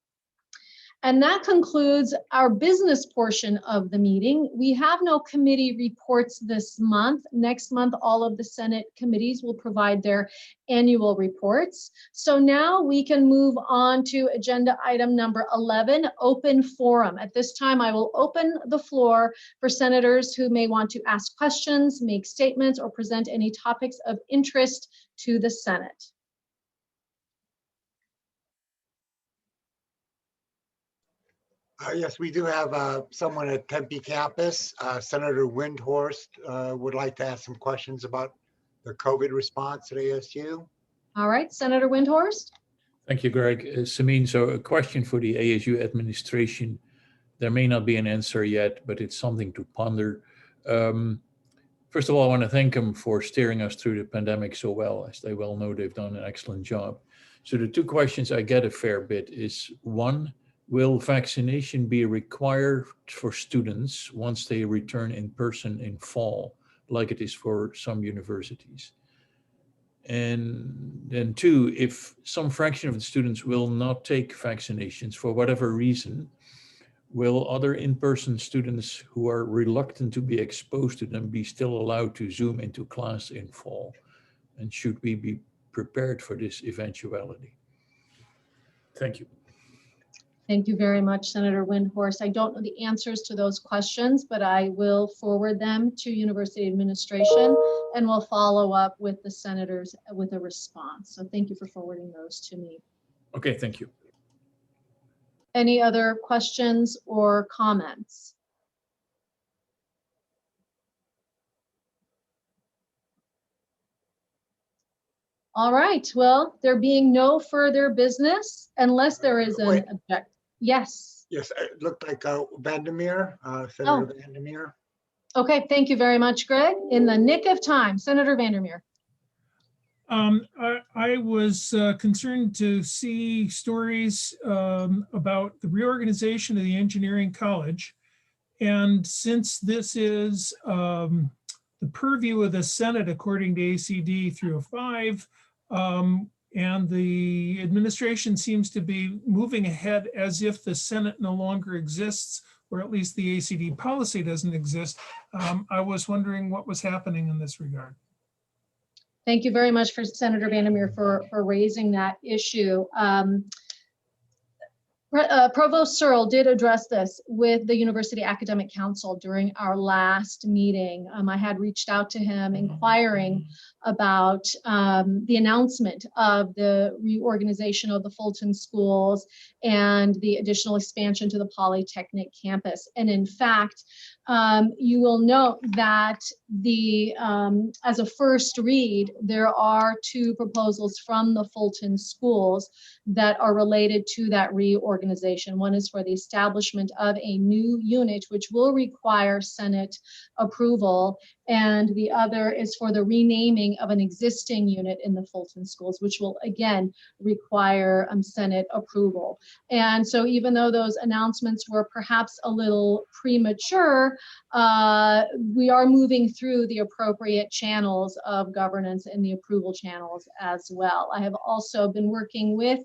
S1: And that concludes our business portion of the meeting. We have no committee reports this month. Next month, all of the Senate committees will provide their annual reports. So now we can move on to agenda item number 11, open forum. At this time, I will open the floor for senators who may want to ask questions, make statements, or present any topics of interest to the Senate.
S4: Yes, we do have someone at Tempe campus. Senator Windhorst would like to ask some questions about the COVID response at ASU.
S1: All right, Senator Windhorst.
S10: Thank you, Greg. Samin, so a question for the ASU administration. There may not be an answer yet, but it's something to ponder. First of all, I want to thank them for steering us through the pandemic so well. As they well know, they've done an excellent job. So the two questions I get a fair bit is, one, will vaccination be required for students once they return in person in fall, like it is for some universities? And then two, if some fraction of the students will not take vaccinations for whatever reason, will other in-person students who are reluctant to be exposed to them be still allowed to Zoom into class in fall? And should we be prepared for this eventuality? Thank you.
S1: Thank you very much, Senator Windhorst. I don't know the answers to those questions, but I will forward them to university administration and will follow up with the senators with a response. So thank you for forwarding those to me.
S10: Okay, thank you.
S1: Any other questions or comments? All right, well, there being no further business, unless there is an object. Yes.
S4: Yes, it looked like Vandermeer, Senator Vandermeer.
S1: Okay, thank you very much, Greg. In the nick of time, Senator Vandermeer.
S12: I was concerned to see stories about the reorganization of the engineering college. And since this is the purview of the Senate, according to ACD 305, and the administration seems to be moving ahead as if the Senate no longer exists, or at least the ACD policy doesn't exist. I was wondering what was happening in this regard.
S1: Thank you very much for Senator Vandermeer for raising that issue. Provost Searle did address this with the University Academic Council during our last meeting. I had reached out to him inquiring about the announcement of the reorganization of the Fulton schools and the additional expansion to the Polytechnic campus. And in fact, you will note that as a first read, there are two proposals from the Fulton schools that are related to that reorganization. One is for the establishment of a new unit, which will require Senate approval, and the other is for the renaming of an existing unit in the Fulton schools, which will again require Senate approval. And so even though those announcements were perhaps a little premature, we are moving through the appropriate channels of governance and the approval channels as well. I have also been working with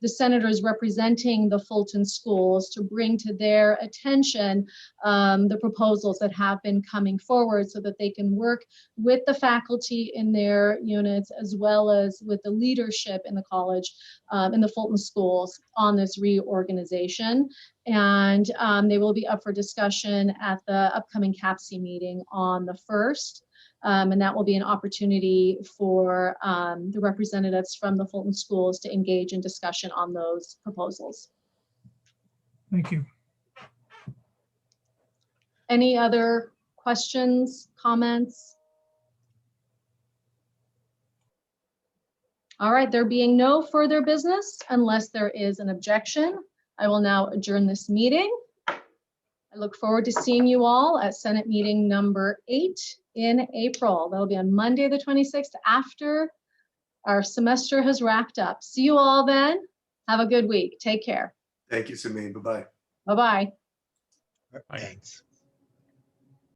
S1: the senators representing the Fulton schools to bring to their attention the proposals that have been coming forward so that they they can work with the faculty in their units as well as with the leadership in the college, in the Fulton schools on this reorganization. And they will be up for discussion at the upcoming CAPC meeting on the 1st. And that will be an opportunity for the representatives from the Fulton schools to engage in discussion on those proposals.
S12: Thank you.
S1: Any other questions, comments? All right, there being no further business, unless there is an objection, I will now adjourn this meeting. I look forward to seeing you all at Senate meeting number 8 in April. That'll be on Monday, the 26th, after our semester has wrapped up. See you all then. Have a good week. Take care.
S5: Thank you, Samin. Bye-bye.
S1: Bye-bye.
S4: Thanks.